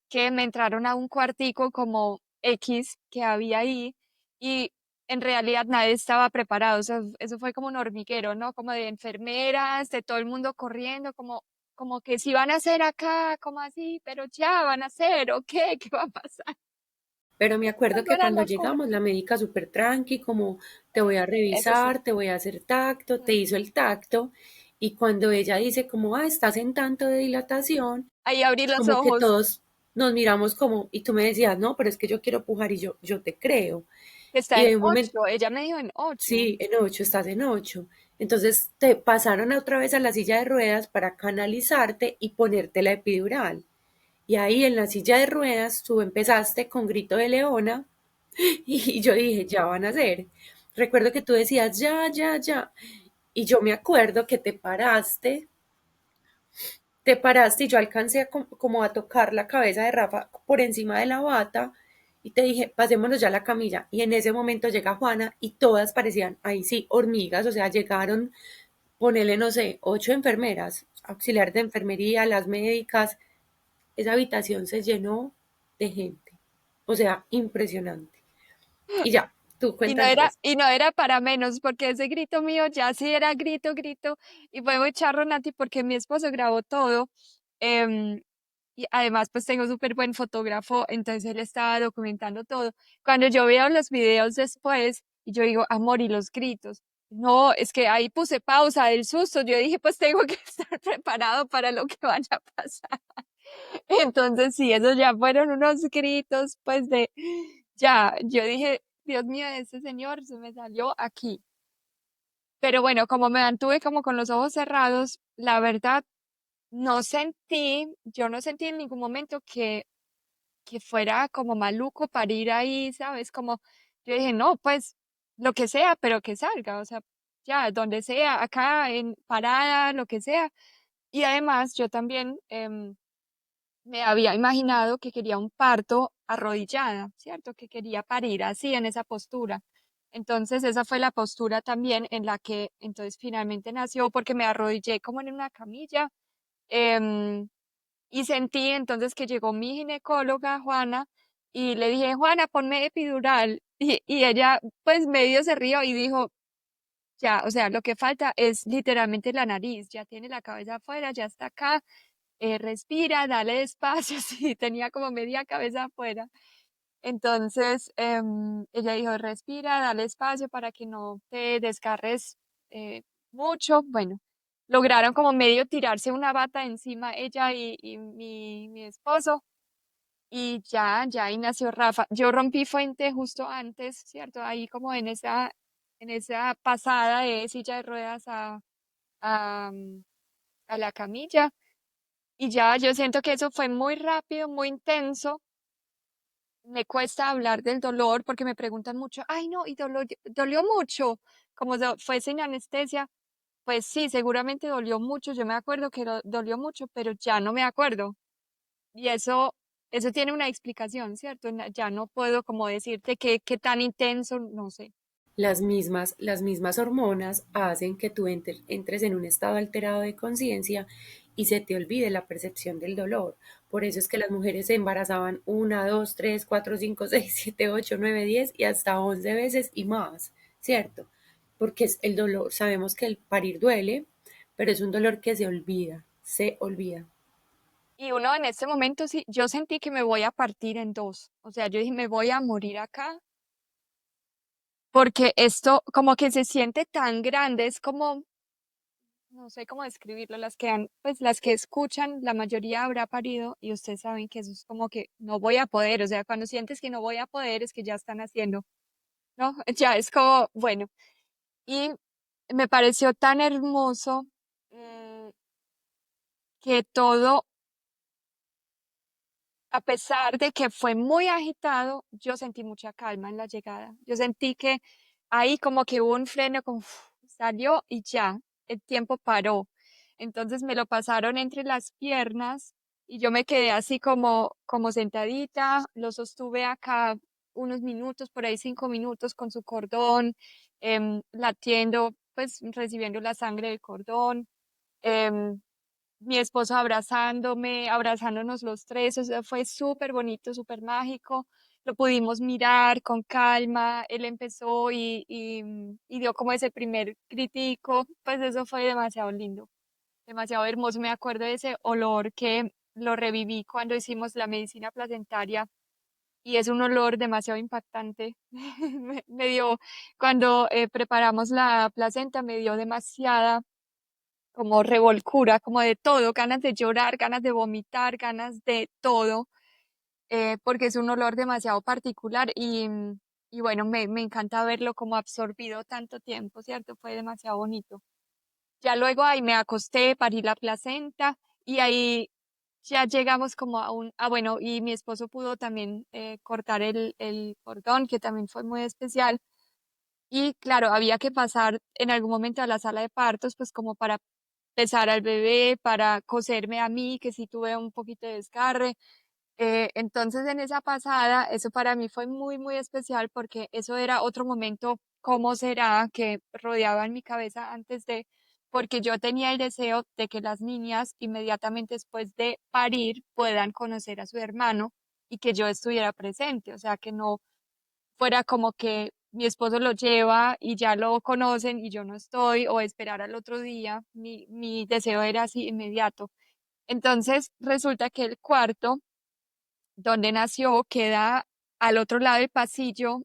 que me entraron a un cuartico como X que había ahí y en realidad nadie estaba preparado, o sea, eso fue como un hormiguero, ¿no? Como de enfermeras, de todo el mundo corriendo, como que si van a hacer acá, como así, pero ya van a hacer, ¿o qué? ¿Qué va a pasar? Pero me acuerdo Fue que una cuando locura. llegamos, la médica súper tranqui, como te voy a Eso sí. revisar, te voy a hacer tacto, te hizo el tacto. Y cuando ella dice como, estás en tanto de dilatación, Ahí abrí los como que ojos. todos nos miramos como, y tú me decías, no, pero es que yo quiero pujar y yo te creo. Está Y en de un momento, 8, ella me dijo en 8. sí, en 8, estás en 8. Entonces te pasaron otra vez a la silla de ruedas para canalizarte y ponerte la epidural. Y ahí en la silla de ruedas tú empezaste con grito de leona y yo dije, ya van a hacer. Recuerdo que tú decías, ya, ya, ya. Y yo me acuerdo que te paraste y yo alcancé como a tocar la cabeza de Rafa por encima de la bata y te dije, pasémonos ya a la camilla. Y en ese momento llega Juana y todas parecían, ahí sí, hormigas, o sea, llegaron, ponele, no sé, 8 enfermeras, auxiliares de enfermería, las médicas. Esa habitación se llenó de gente. O sea, impresionante. Y ya, tú cuenta el resto. Y no era para menos, porque ese grito mío ya sí era grito, grito, y fue muy charro, Nati, porque mi esposo grabó todo. em, y además, pues tengo súper buen fotógrafo, entonces él estaba documentando todo. Cuando yo veo los videos después, y yo digo, amor, y los gritos. No, es que ahí puse pausa del susto. Yo dije, pues tengo que estar preparado para lo que vaya a pasar. Entonces, sí, esos ya fueron unos gritos, pues de, ya, yo dije, Dios mío, ese señor se me salió aquí. Pero bueno, como me mantuve como con los ojos cerrados, la verdad, yo no sentí en ningún momento que fuera como maluco para ir ahí, ¿sabes? Como yo dije, no, pues lo que sea, pero que salga, o sea, ya, donde sea, acá en parada, lo que sea. Y además, yo también, me había imaginado que quería un parto arrodillada, ¿cierto? Que quería parir así, en esa postura. Entonces, esa fue la postura también en la que entonces finalmente nació, porque me arrodillé como en una camilla, em, y sentí entonces que llegó mi ginecóloga, Juana, y le dije, Juana, ponme epidural. Y ella, pues medio se rió y dijo, ya, o sea, lo que falta es literalmente la nariz, ya tiene la cabeza afuera, ya está acá, respira, dale despacio, sí, tenía como media cabeza afuera. Entonces, ella dijo, respira, dale espacio para que no te desgarres mucho. Bueno, lograron como medio tirarse una bata encima ella y mi esposo. Y ya ahí nació Rafa. Yo rompí fuente justo antes, ¿cierto? Ahí como en esa pasada de silla de ruedas a, mm, a la camilla. Y ya yo siento que eso fue muy rápido, muy intenso. Me cuesta hablar del dolor porque me preguntan mucho, ay no, y dolió mucho, como fue sin anestesia. Pues sí, seguramente dolió mucho, yo me acuerdo que dolió mucho, pero ya no me acuerdo. Y eso tiene una explicación, ¿cierto? Ya no puedo como decirte qué tan intenso, no sé. Las mismas hormonas hacen que tú entres en un estado alterado de conciencia y se te olvide la percepción del dolor. Por eso es que las mujeres se embarazaban 1, 2, 3, 4, 5, 6, 7, 8, 9, 10 y hasta 11 veces y más, ¿cierto? Porque es el dolor. Sabemos que el parir duele, pero es un dolor que se olvida, se olvida. Y uno en este momento sí, yo sentí que me voy a partir en dos. O sea, yo dije, me voy a morir acá, porque esto como que se siente tan grande, es como, no sé cómo describirlo, pues las que escuchan, la mayoría habrá parido y ustedes saben que eso es como que no voy a poder, o sea, cuando sientes que no voy a poder es que ya están haciendo, ¿no? Ya es como, bueno, y me pareció tan hermoso, mm, que todo, a pesar de que fue muy agitado, yo sentí mucha calma en la llegada. Yo sentí que ahí como que hubo un freno, como salió y ya, el tiempo paró. Entonces me lo pasaron entre las piernas y yo me quedé así como sentadita, lo sostuve acá unos minutos, por ahí 5 minutos con su cordón, latiendo, pues recibiendo la sangre del cordón. em, Mi esposo abrazándome, abrazándonos los tres, o sea, fue súper bonito, súper mágico. Lo pudimos mirar con calma, él empezó y dio como ese primer critico, pues eso fue demasiado lindo, demasiado hermoso. Me acuerdo de ese olor que lo reviví cuando hicimos la medicina placentaria y es un olor demasiado impactante. Me dio, cuando preparamos la placenta, me dio demasiada como revolcura, como de todo, ganas de llorar, ganas de vomitar, ganas de todo, porque es un olor demasiado particular y bueno, me encanta verlo como absorbido tanto tiempo, ¿cierto? Fue demasiado bonito. Ya luego ahí me acosté, parí la placenta y ahí ya llegamos como bueno, y mi esposo pudo también cortar el cordón, que también fue muy especial. Y claro, había que pasar en algún momento a la sala de partos, pues como para pesar al bebé, para coserme a mí, que sí tuve un poquito de desgarre. Entonces en esa pasada, eso para mí fue muy, muy especial porque eso era otro momento, ¿cómo será?, que rodeaba en mi cabeza antes de, porque yo tenía el deseo de que las niñas inmediatamente después de parir puedan conocer a su hermano y que yo estuviera presente, o sea, que no fuera como que mi esposo lo lleva y ya lo conocen y yo no estoy, o esperar al otro día. Mi deseo era así inmediato. Entonces resulta que el cuarto donde nació queda al otro lado del pasillo,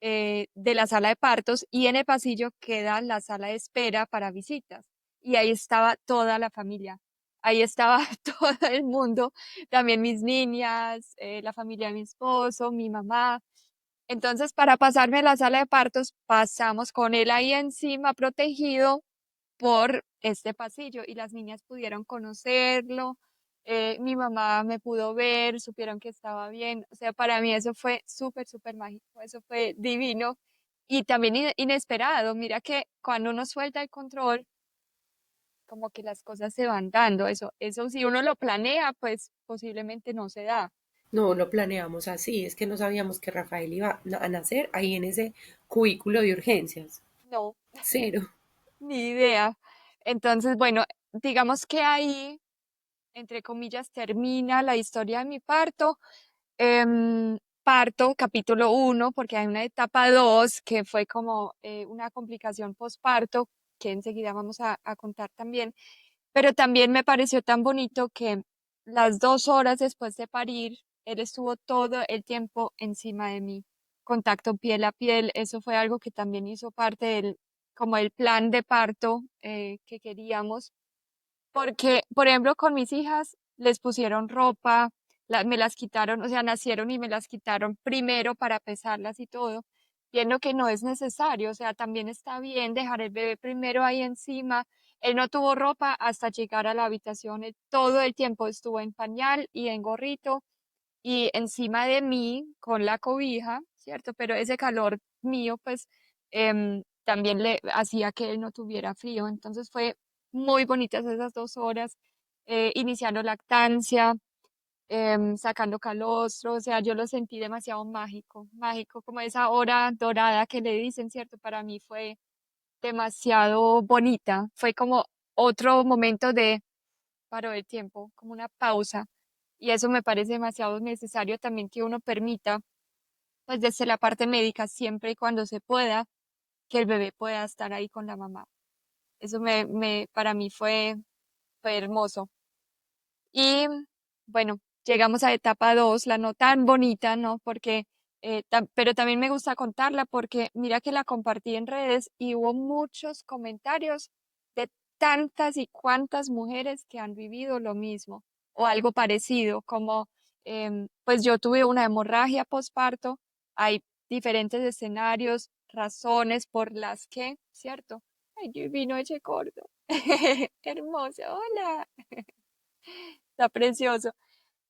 de la sala de partos, y en el pasillo queda la sala de espera para visitas. Y ahí estaba toda la familia. Ahí estaba todo el mundo, también mis niñas, la familia de mi esposo, mi mamá. Entonces, para pasarme a la sala de partos, pasamos con él ahí encima, protegido por este pasillo, y las niñas pudieron conocerlo. Mi mamá me pudo ver, supieron que estaba bien. O sea, para mí eso fue súper, súper mágico, eso fue divino y también inesperado. Mira que cuando uno suelta el control, como que las cosas se van dando. Eso si uno lo planea, pues posiblemente no se da. No lo planeamos así, es que no sabíamos que Rafael iba a nacer ahí en ese cubículo de urgencias. No, Cero. ni idea. Entonces, bueno, digamos que ahí, entre comillas, termina la historia de mi parto. Parto capítulo uno, porque hay una etapa 2 que fue como una complicación posparto, que enseguida vamos a contar también. Pero también me pareció tan bonito que las 2 horas después de parir, él estuvo todo el tiempo encima de mí, contacto piel a piel. Eso fue algo que también hizo parte del, como el plan de parto que queríamos. Porque, por ejemplo, con mis hijas les pusieron ropa, me las quitaron, o sea, nacieron y me las quitaron primero para pesarlas y todo, viendo que no es necesario, o sea, también está bien dejar el bebé primero ahí encima. Él no tuvo ropa hasta llegar a la habitación, él todo el tiempo estuvo en pañal y en gorrito y encima de mí con la cobija, ¿cierto? Pero ese calor mío, pues, también le hacía que él no tuviera frío. Entonces fue muy bonitas esas 2 horas, iniciando lactancia, sacando calostro, o sea, yo lo sentí demasiado mágico, mágico, como esa hora dorada que le dicen, ¿cierto? Para mí fue demasiado bonita, fue como otro momento de paró el tiempo, como una pausa. Y eso me parece demasiado necesario también que uno permita, pues desde la parte médica, siempre y cuando se pueda, que el bebé pueda estar ahí con la mamá. Eso para mí fue hermoso. Y bueno, llegamos a etapa 2, la no tan bonita, ¿no? Porque, pero también me gusta contarla porque mira que la compartí en redes y hubo muchos comentarios de tantas y cuantas mujeres que han vivido lo mismo o algo parecido, como pues yo tuve una hemorragia postparto, hay diferentes escenarios, razones por las que, ¿cierto? Ay, divino ese corto. Hermoso, hola. Está precioso.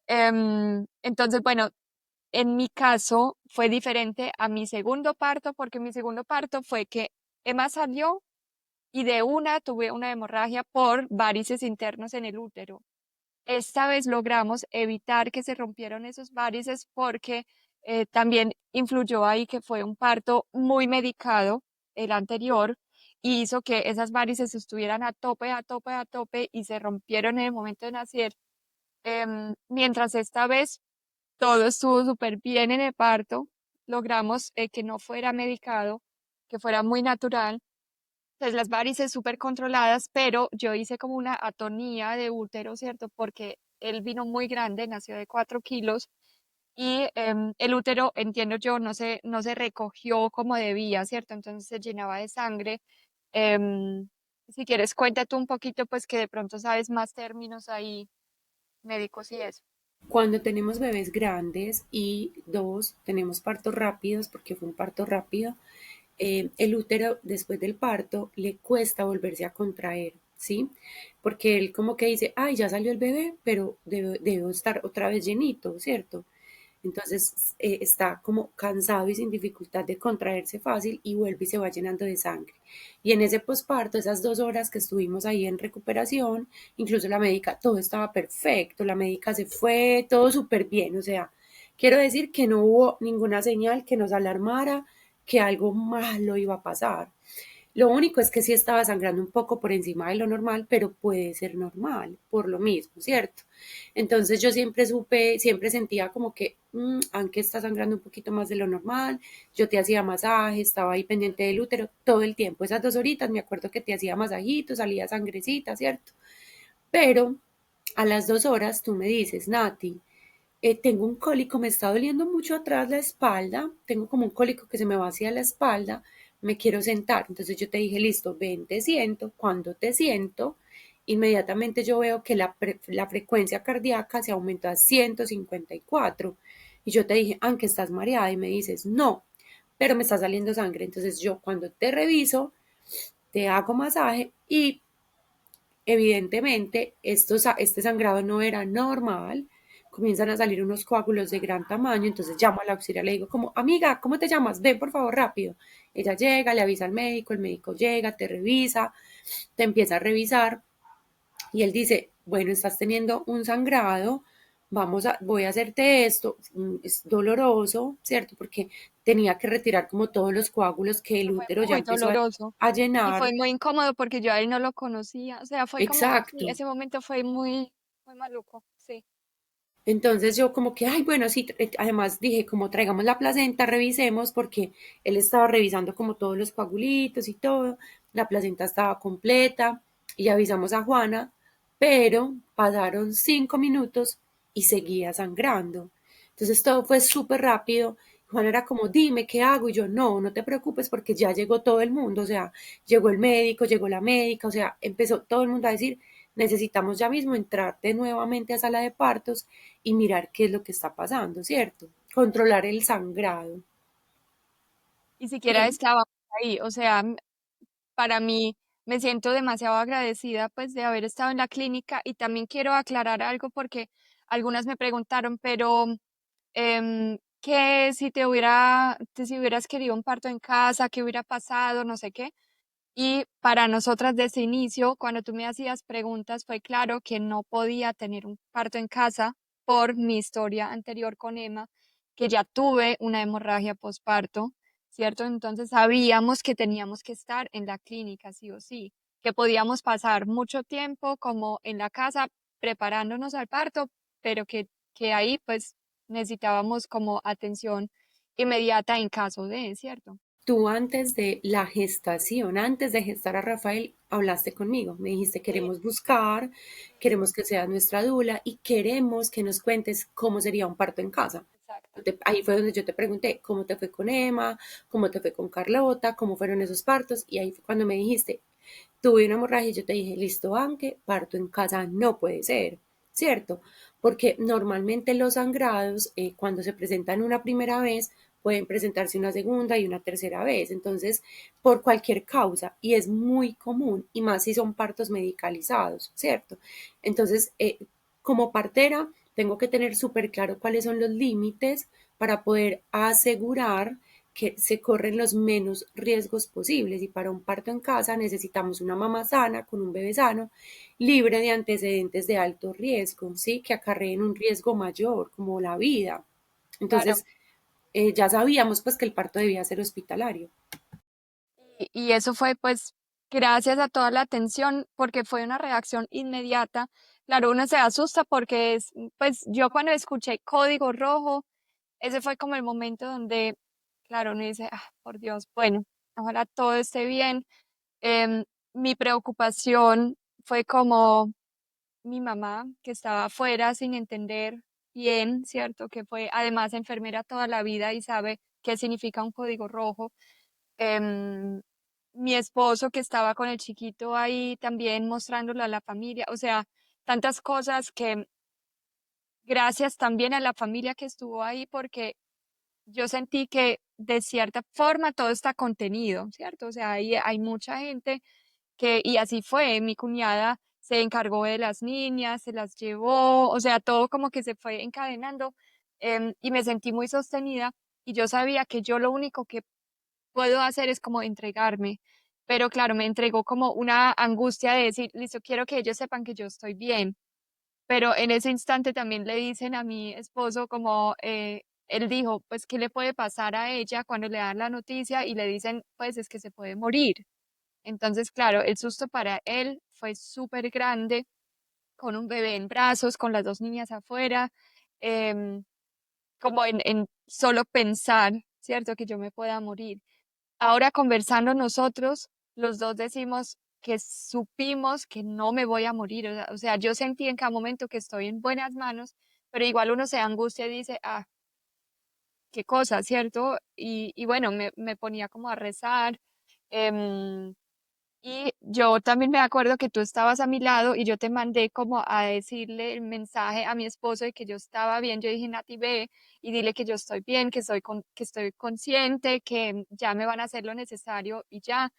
Entonces, bueno, en mi caso fue diferente a mi segundo parto, porque mi segundo parto fue que Emma salió y de una tuve una hemorragia por varices internos en el útero. Esta vez logramos evitar que se rompieran esos varices porque también influyó ahí que fue un parto muy medicado, el anterior, y hizo que esas varices estuvieran a tope, a tope, a tope y se rompieron en el momento de nacer. Mientras esta vez todo estuvo súper bien en el parto, logramos que no fuera medicado, que fuera muy natural. Entonces las varices súper controladas, pero yo hice como una atonía de útero, ¿cierto? Porque él vino muy grande, nació de 4 kilos y el útero, entiendo yo, no se recogió como debía, ¿cierto? Entonces se llenaba de sangre. Em, si quieres, cuéntate un poquito, pues que de pronto sabes más términos ahí médicos y eso. Cuando tenemos bebés grandes y dos, tenemos partos rápidos, porque fue un parto rápido, el útero después del parto le cuesta volverse a contraer, ¿sí? Porque él como que dice, ay, ya salió el bebé, pero debo estar otra vez llenito, ¿cierto? Entonces está como cansado y sin dificultad de contraerse fácil y vuelve y se va llenando de sangre. Y en ese posparto, esas 2 horas que estuvimos ahí en recuperación, incluso la médica, todo estaba perfecto, la médica se fue, todo súper bien, o sea, quiero decir que no hubo ninguna señal que nos alarmara que algo malo iba a pasar. Lo único es que sí estaba sangrando un poco por encima de lo normal, pero puede ser normal por lo mismo, ¿cierto? Entonces yo siempre supe, siempre sentía como que, aunque está sangrando un poquito más de lo normal, yo te hacía masaje, estaba ahí pendiente del útero todo el tiempo. Esas 2 horitas me acuerdo que te hacía masajito, salía sangrecita, ¿cierto? Pero a las 2 horas tú me dices, Nati, tengo un cólico, me está doliendo mucho atrás la espalda, tengo como un cólico que se me va hacia la espalda, me quiero sentar. Entonces yo te dije, listo, ven, te siento. Cuando te siento, inmediatamente yo veo que la frecuencia cardíaca se aumentó a 154. Y yo te dije, aunque estás mareada, y me dices, no, pero me está saliendo sangre. Entonces yo cuando te reviso, te hago masaje y evidentemente, este sangrado no era normal, comienzan a salir unos coágulos de gran tamaño, entonces llamo a la auxiliar, le digo como, amiga, ¿cómo te llamas? Ven por favor rápido. Ella llega, le avisa al médico, el médico llega, te revisa, te empieza a revisar y él dice, bueno, estás teniendo un sangrado, voy a hacerte esto, es doloroso, ¿cierto? Porque tenía que retirar como todos los coágulos que el Eso fue útero ya muy empezó doloroso a y fue llenar. muy incómodo porque yo a él no lo conocía. O sea, fue como, sí, Exacto. ese momento fue muy, muy maluco. Sí. Entonces yo como que, ay, bueno, sí, además dije, como traigamos la placenta, revisemos, porque él estaba revisando como todos los coagulitos y todo, la placenta estaba completa y avisamos a Juana, pero pasaron 5 minutos y seguía sangrando. Entonces todo fue súper rápido. Juana era como, dime, ¿qué hago? Y yo, no, no te preocupes porque ya llegó todo el mundo, o sea, llegó el médico, llegó la médica, o sea, empezó todo el mundo a decir, necesitamos ya mismo entrar de nuevamente a sala de partos y mirar qué es lo que está pasando, ¿cierto? Controlar el sangrado. Y siquiera Y estaba ahí. O sea, para mí me siento demasiado agradecida pues de haber estado en la clínica y también quiero aclarar algo porque algunas me preguntaron, pero que si si hubieras querido un parto en casa, qué hubiera pasado, no sé qué. Y para nosotras desde inicio, cuando tú me hacías preguntas, fue claro que no podía tener un parto en casa por mi historia anterior con Emma, que ya tuve una hemorragia postparto, ¿cierto? Entonces sabíamos que teníamos que estar en la clínica, sí o sí, que podíamos pasar mucho tiempo como en la casa preparándonos al parto, pero que ahí pues necesitábamos como atención inmediata en caso de, ¿cierto? tú antes de la gestación, antes de gestar a Rafael, hablaste conmigo. Me dijiste, Sí, queremos buscar, queremos que seas nuestra dula y queremos que nos cuentes cómo sería un parto en casa. exacto. Ahí fue donde yo te pregunté cómo te fue con Emma, cómo te fue con Carlota, cómo fueron esos partos. Y ahí fue cuando me dijiste, tuve una hemorragia y yo te dije, listo, aunque parto en casa no puede ser, ¿cierto? Porque normalmente los sangrados, cuando se presentan una primera vez, pueden presentarse una segunda y una tercera vez. Entonces, por cualquier causa, y es muy común, y más si son partos medicalizados, ¿cierto? Entonces, como partera, tengo que tener súper claro cuáles son los límites para poder asegurar que se corren los menos riesgos posibles y para un parto en casa necesitamos una mamá sana con un bebé sano, libre de antecedentes de alto riesgo, ¿sí? Que acarreen un riesgo mayor como la vida. Claro. Entonces, ya sabíamos pues que el parto debía ser hospitalario. Y eso fue pues gracias a toda la atención porque fue una reacción inmediata. Claro, uno se asusta porque es, pues yo cuando escuché código rojo, ese fue como el momento donde, claro, uno dice, ah, por Dios, bueno, ojalá todo esté bien. Mi preocupación fue como mi mamá que estaba afuera sin entender bien, ¿cierto? Que fue además enfermera toda la vida y sabe qué significa un código rojo. em, Mi esposo que estaba con el chiquito ahí también mostrándolo a la familia, o sea, tantas cosas que gracias también a la familia que estuvo ahí porque yo sentí que de cierta forma todo está contenido, ¿cierto? O sea, hay mucha gente y así fue, mi cuñada se encargó de las niñas, se las llevó, o sea, todo como que se fue encadenando y me sentí muy sostenida y yo sabía que yo lo único que puedo hacer es como entregarme. Pero claro, me entregó como una angustia de decir, listo, quiero que ellos sepan que yo estoy bien. Pero en ese instante también le dicen a mi esposo como, él dijo, pues, ¿qué le puede pasar a ella cuando le dan la noticia y le dicen, pues, es que se puede morir? Entonces, claro, el susto para él fue súper grande, con un bebé en brazos, con las dos niñas afuera, em, como en solo pensar, ¿cierto? Que yo me pueda morir. Ahora conversando nosotros, los dos decimos que supimos que no me voy a morir. O sea, yo sentí en cada momento que estoy en buenas manos, pero igual uno se angustia y dice, ah, qué cosa, ¿cierto? Y bueno, me ponía como a rezar. em, y yo también me acuerdo que tú estabas a mi lado y yo te mandé como a decirle el mensaje a mi esposo de que yo estaba bien. Yo dije, Nati, ve y dile que yo estoy bien, que estoy consciente, que ya me van a hacer lo necesario y ya.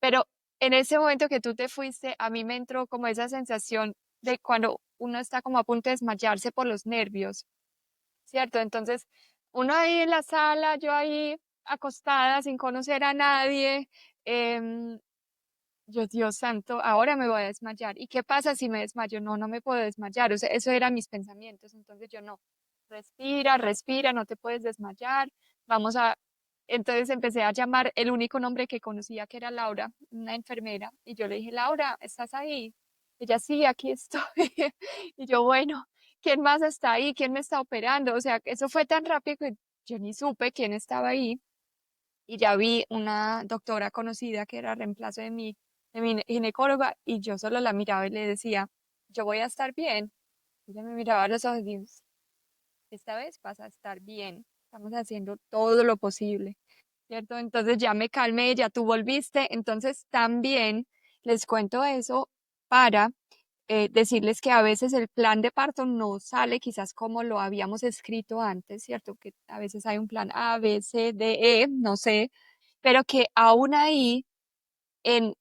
Pero en ese momento que tú te fuiste, a mí me entró como esa sensación de cuando uno está como a punto de desmayarse por los nervios, ¿cierto? Entonces, uno ahí en la sala, yo ahí acostada sin conocer a nadie. em, yo, Dios santo, ahora me voy a desmayar. ¿Y qué pasa si me desmayo? No, no me puedo desmayar. O sea, eso eran mis pensamientos. Entonces yo no, respira, respira, no te puedes desmayar. Vamos a... Entonces empecé a llamar el único nombre que conocía, que era Laura, una enfermera. Y yo le dije, Laura, ¿estás ahí? Ella, sí, aquí estoy. Y yo, bueno, ¿quién más está ahí? ¿Quién me está operando? O sea, eso fue tan rápido que yo ni supe quién estaba ahí y ya vi una doctora conocida que era reemplazo de mi ginecóloga y yo solo la miraba y le decía, yo voy a estar bien. Ella me miraba a los ojos y dijo, esta vez vas a estar bien, estamos haciendo todo lo posible, ¿cierto? Entonces ya me calmé, ya tú volviste, entonces también les cuento eso para decirles que a veces el plan de parto no sale quizás como lo habíamos escrito antes, ¿cierto? Que a veces hay un plan A, B, C, D, E, no sé, pero que aún ahí, en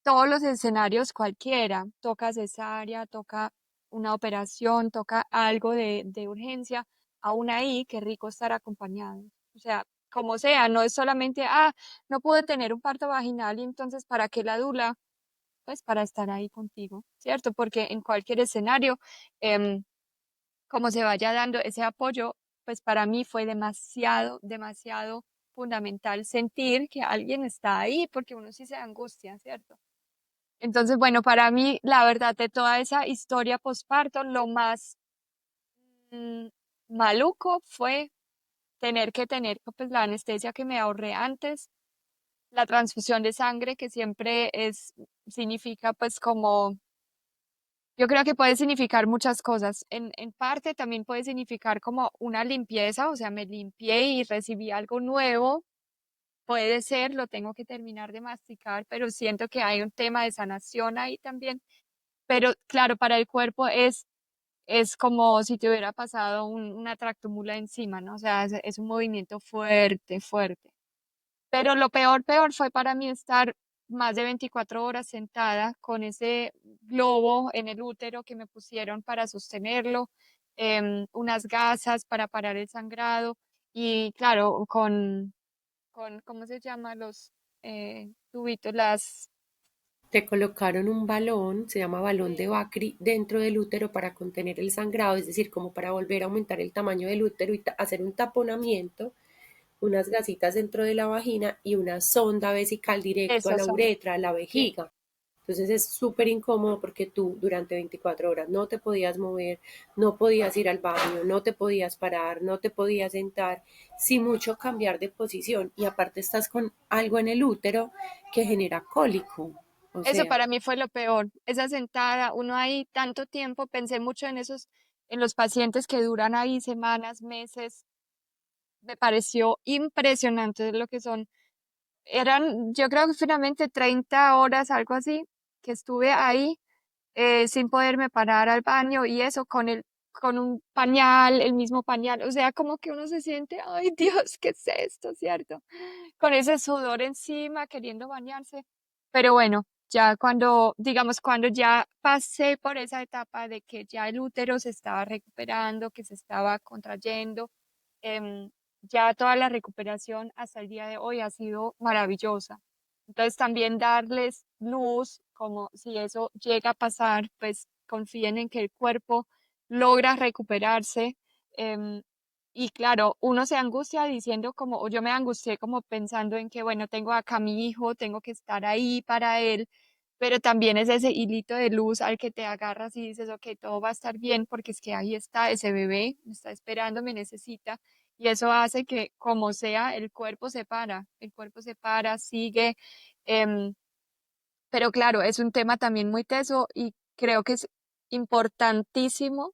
todos los escenarios cualquiera, toca cesárea, toca una operación, toca algo de urgencia, aún ahí, qué rico estar acompañado. O sea, como sea, no es solamente, ah, no pude tener un parto vaginal y entonces, ¿para qué la dula? Pues para estar ahí contigo, ¿cierto? Porque en cualquier escenario, em, como se vaya dando ese apoyo, pues para mí fue demasiado, demasiado fundamental sentir que alguien está ahí, porque uno sí se angustia, ¿cierto? Entonces, bueno, para mí, la verdad de toda esa historia posparto, lo más mm, maluco fue tener que tener pues, la anestesia que me ahorré antes, la transfusión de sangre, que siempre significa pues como, yo creo que puede significar muchas cosas. En parte también puede significar como una limpieza, o sea, me limpié y recibí algo nuevo. Puede ser, lo tengo que terminar de masticar, pero siento que hay un tema de sanación ahí también. Pero claro, para el cuerpo es como si te hubiera pasado una tractomula encima, ¿no? O sea, es un movimiento fuerte, fuerte. Pero lo peor, peor fue para mí estar más de 24 horas sentada con ese globo en el útero que me pusieron para sostenerlo, unas gasas para parar el sangrado y claro, ¿cómo se llama? Los tubitos, las... Te colocaron un balón, se llama balón de Sí, Bacri, dentro del útero para contener el sangrado, es decir, como para volver a aumentar el tamaño del útero y hacer un taponamiento, unas gasitas dentro de la vagina y una sonda vesical directo a esos la son. uretra, a la Sí. vejiga. Entonces es súper incómodo porque tú durante 24 horas no te podías mover, no podías ir al baño, no te podías parar, no te podías sentar, sin mucho cambiar de posición. Y aparte estás con algo en el útero que genera cólico. O Eso sea, para mí fue lo peor. Esa sentada, uno ahí tanto tiempo, pensé mucho en los pacientes que duran ahí semanas, meses. Me pareció impresionante lo que son. Eran, yo creo que finalmente 30 horas, algo así, que estuve ahí sin poderme parar al baño y eso con un pañal, el mismo pañal. O sea, como que uno se siente, ay Dios, ¿qué es esto, cierto? Con ese sudor encima, queriendo bañarse. Pero bueno. Ya cuando, digamos, cuando ya pasé por esa etapa de que ya el útero se estaba recuperando, que se estaba contrayendo, em, ya toda la recuperación hasta el día de hoy ha sido maravillosa. Entonces también darles luz, como si eso llega a pasar, pues confíen en que el cuerpo logra recuperarse. em, y claro, uno se angustia diciendo como, o yo me angustié como pensando en que, bueno, tengo acá a mi hijo, tengo que estar ahí para él, pero también es ese hilito de luz al que te agarras y dices, ok, todo va a estar bien porque es que ahí está ese bebé, me está esperando, me necesita. Y eso hace que, como sea, el cuerpo se para, sigue. em, pero claro, es un tema también muy teso y creo que es importantísimo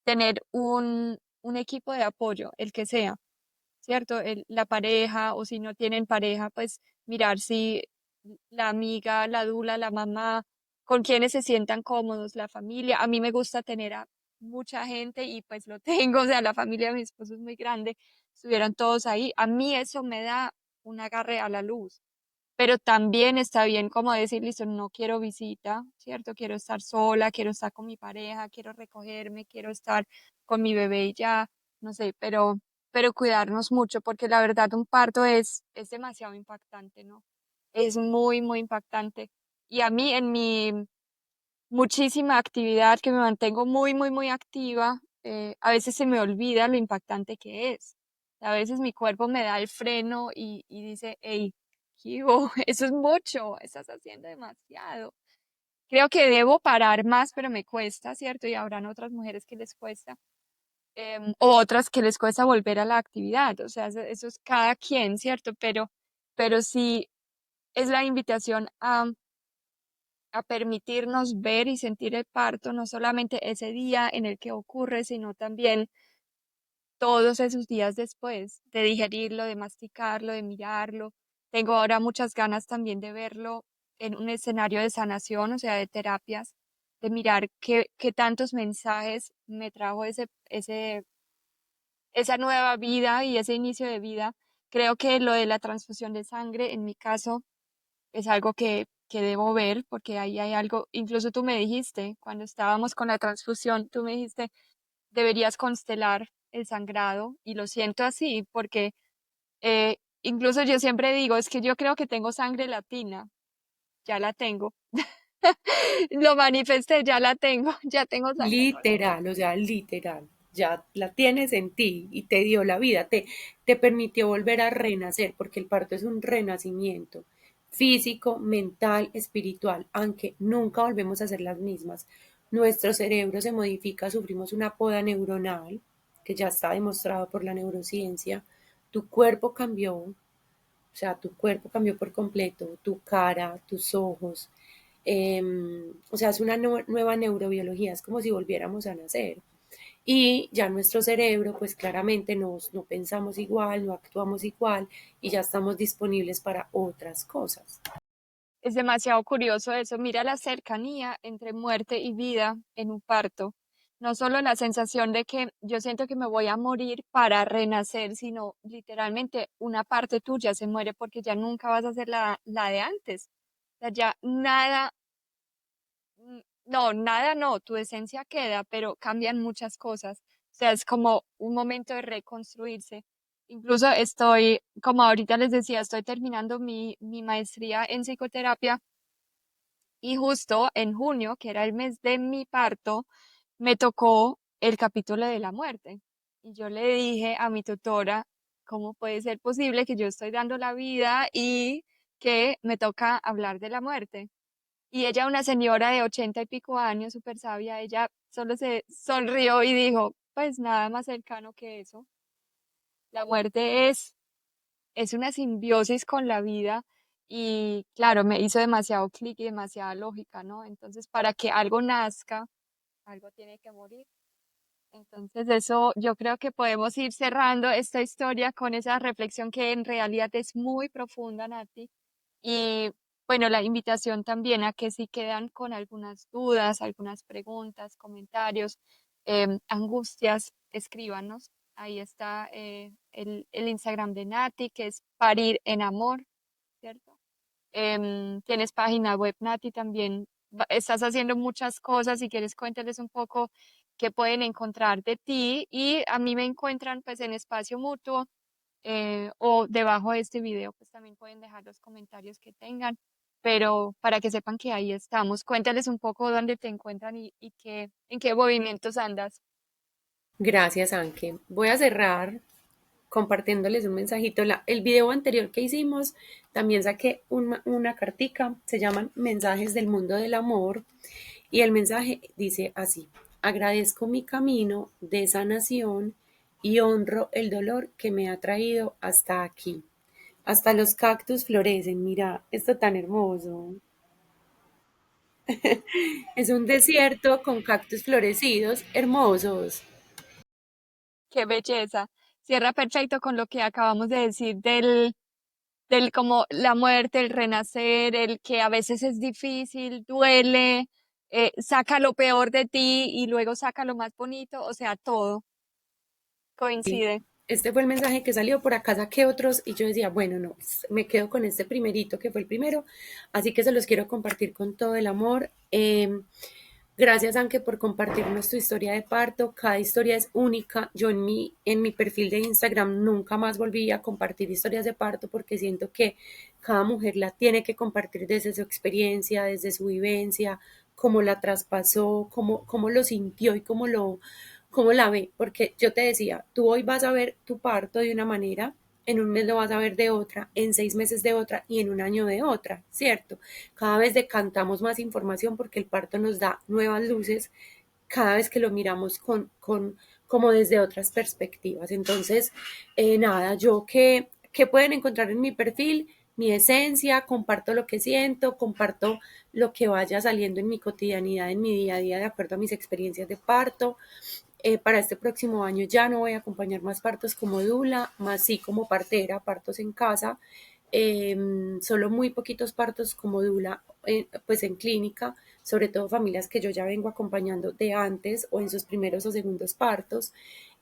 tener un equipo de apoyo, el que sea, ¿cierto? La pareja o si no tienen pareja, pues mirar si la amiga, la dula, la mamá, con quienes se sientan cómodos, la familia. A mí me gusta tener a mucha gente y pues lo tengo, o sea, la familia de mi esposo es muy grande, estuvieran todos ahí. A mí eso me da un agarre a la luz, pero también está bien como decir, listo, no quiero visita, ¿cierto? Quiero estar sola, quiero estar con mi pareja, quiero recogerme, quiero estar con mi bebé y ya, no sé, pero cuidarnos mucho, porque la verdad un parto es demasiado impactante, ¿no? Es muy, muy impactante. Y a mí en mi muchísima actividad, que me mantengo muy, muy, muy activa, a veces se me olvida lo impactante que es. A veces mi cuerpo me da el freno y dice, hey, Kibo, eso es mucho, estás haciendo demasiado. Creo que debo parar más, pero me cuesta, ¿cierto? Y habrán otras mujeres que les cuesta, o otras que les cuesta volver a la actividad. O sea, eso es cada quien, ¿cierto? Pero sí es la invitación a permitirnos ver y sentir el parto, no solamente ese día en el que ocurre, sino también todos esos días después, de digerirlo, de masticarlo, de mirarlo. Tengo ahora muchas ganas también de verlo en un escenario de sanación, o sea, de terapias, de mirar qué tantos mensajes me trajo esa nueva vida y ese inicio de vida. Creo que lo de la transfusión de sangre, en mi caso, es algo que debo ver porque ahí hay algo, incluso tú me dijiste, cuando estábamos con la transfusión, tú me dijiste, deberías constelar el sangrado y lo siento así porque incluso yo siempre digo, es que yo creo que tengo sangre latina, ya la tengo, lo manifesté, ya la tengo, ya tengo sangre rosa. Literal, o sea, literal, ya la tienes en ti y te dio la vida, te permitió volver a renacer, porque el parto es un renacimiento físico, mental, espiritual, aunque nunca volvemos a ser las mismas. Nuestro cerebro se modifica, sufrimos una poda neuronal, que ya está demostrado por la neurociencia. Tu cuerpo cambió, o sea, tu cuerpo cambió por completo, tu cara, tus ojos. O sea, es una nueva neurobiología, es como si volviéramos a nacer. Y ya nuestro cerebro, pues claramente no pensamos igual, no actuamos igual y ya estamos disponibles para otras cosas. Es demasiado curioso eso. Mira la cercanía entre muerte y vida en un parto. No solo la sensación de que yo siento que me voy a morir para renacer, sino literalmente una parte tuya se muere porque ya nunca vas a ser la de antes. O sea, ya nada, no, nada no, tu esencia queda, pero cambian muchas cosas. O sea, es como un momento de reconstruirse. Incluso estoy, como ahorita les decía, estoy terminando mi maestría en psicoterapia y justo en junio, que era el mes de mi parto, me tocó el capítulo de la muerte. Y yo le dije a mi tutora, ¿cómo puede ser posible que yo estoy dando la vida y que me toca hablar de la muerte? Y ella, una señora de 80 y pico años, súper sabia, ella solo se sonrió y dijo, pues nada más cercano que eso. La muerte es una simbiosis con la vida y claro, me hizo demasiado clic y demasiada lógica, ¿no? Entonces, para que algo nazca, algo tiene que morir. Entonces, eso yo creo que podemos ir cerrando esta historia con esa reflexión que en realidad es muy profunda, Nati. Y bueno, la invitación también a que si quedan con algunas dudas, algunas preguntas, comentarios, angustias, escríbanos. Ahí está el Instagram de Nati, que es Parir en Amor, ¿cierto? Tienes página web, Nati, también estás haciendo muchas cosas. Si quieres, cuéntales un poco qué pueden encontrar de ti. Y a mí me encuentran pues en Espacio Mutuo, o debajo de este video, pues también pueden dejar los comentarios que tengan, pero para que sepan que ahí estamos. Cuéntales un poco dónde te encuentran y en qué movimientos andas. Gracias, Anke. Voy a cerrar compartiéndoles un mensajito. El video anterior que hicimos, también saqué una cartica, se llaman Mensajes del Mundo del Amor, y el mensaje dice así: agradezco mi camino de sanación y honro el dolor que me ha traído hasta aquí. Hasta los cactus florecen, mira, esto tan hermoso. Es un desierto con cactus florecidos hermosos. Qué belleza. Cierra perfecto con lo que acabamos de decir del como la muerte, el renacer, el que a veces es difícil, duele, saca lo peor de ti y luego saca lo más bonito, o sea, todo coincide. Este fue el mensaje que salió, por acá saqué otros y yo decía, bueno, no, me quedo con este primerito que fue el primero, así que se los quiero compartir con todo el amor. Gracias, Anke, por compartirnos tu historia de parto. Cada historia es única. Yo en mi perfil de Instagram nunca más volví a compartir historias de parto porque siento que cada mujer la tiene que compartir desde su experiencia, desde su vivencia, cómo la traspasó, cómo lo sintió y cómo la ve. Porque yo te decía, tú hoy vas a ver tu parto de una manera, en un mes lo vas a ver de otra, en 6 meses de otra y en un año de otra, ¿cierto? Cada vez decantamos más información porque el parto nos da nuevas luces cada vez que lo miramos como desde otras perspectivas. Entonces, nada, yo que pueden encontrar en mi perfil, mi esencia, comparto lo que siento, comparto lo que vaya saliendo en mi cotidianidad, en mi día a día, de acuerdo a mis experiencias de parto. Para este próximo año ya no voy a acompañar más partos como dula, más sí como partera, partos en casa, solo muy poquitos partos como dula, pues en clínica, sobre todo familias que yo ya vengo acompañando de antes o en sus primeros o segundos partos,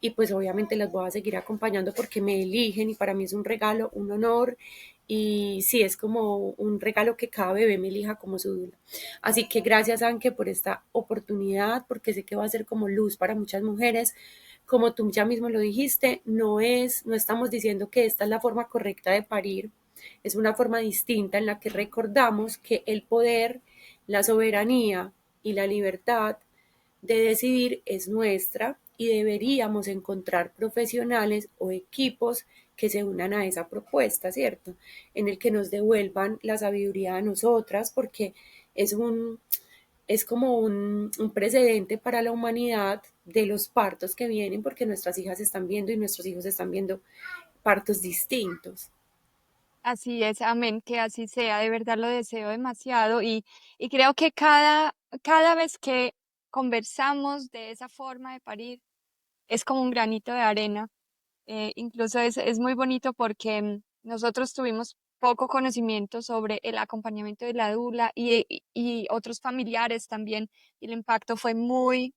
y pues obviamente las voy a seguir acompañando porque me eligen y para mí es un regalo, un honor, y sí, es como un regalo que cada bebé me elija como su dula. Así que gracias, Anke, por esta oportunidad, porque sé que va a ser como luz para muchas mujeres. Como tú ya mismo lo dijiste, no estamos diciendo que esta es la forma correcta de parir, es una forma distinta en la que recordamos que el poder, la soberanía y la libertad de decidir es nuestra y deberíamos encontrar profesionales o equipos que se unan a esa propuesta, ¿cierto? En el que nos devuelvan la sabiduría a nosotras, porque es es como un precedente para la humanidad de los partos que vienen, porque nuestras hijas están viendo y nuestros hijos están viendo partos distintos. Así es, amén, que así sea, de verdad lo deseo demasiado y creo que cada vez que conversamos de esa forma de parir es como un granito de arena. Incluso es muy bonito porque nosotros tuvimos poco conocimiento sobre el acompañamiento de la dula y otros familiares también, y el impacto fue muy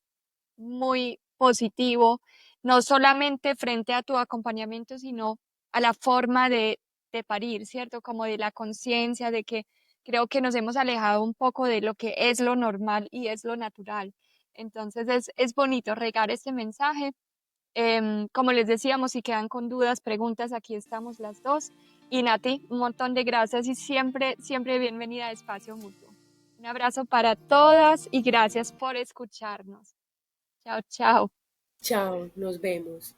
positivo, no solamente frente a tu acompañamiento, sino a la forma de parir, ¿cierto? Como de la conciencia, de que creo que nos hemos alejado un poco de lo que es lo normal y es lo natural. Entonces es bonito regar este mensaje. Como les decíamos, si quedan con dudas, preguntas, aquí estamos las dos. Y Nati, un montón de gracias y siempre bienvenida a Espacio Mutuo. Un abrazo para todas y gracias por escucharnos. Chao, chao. Chao, nos vemos.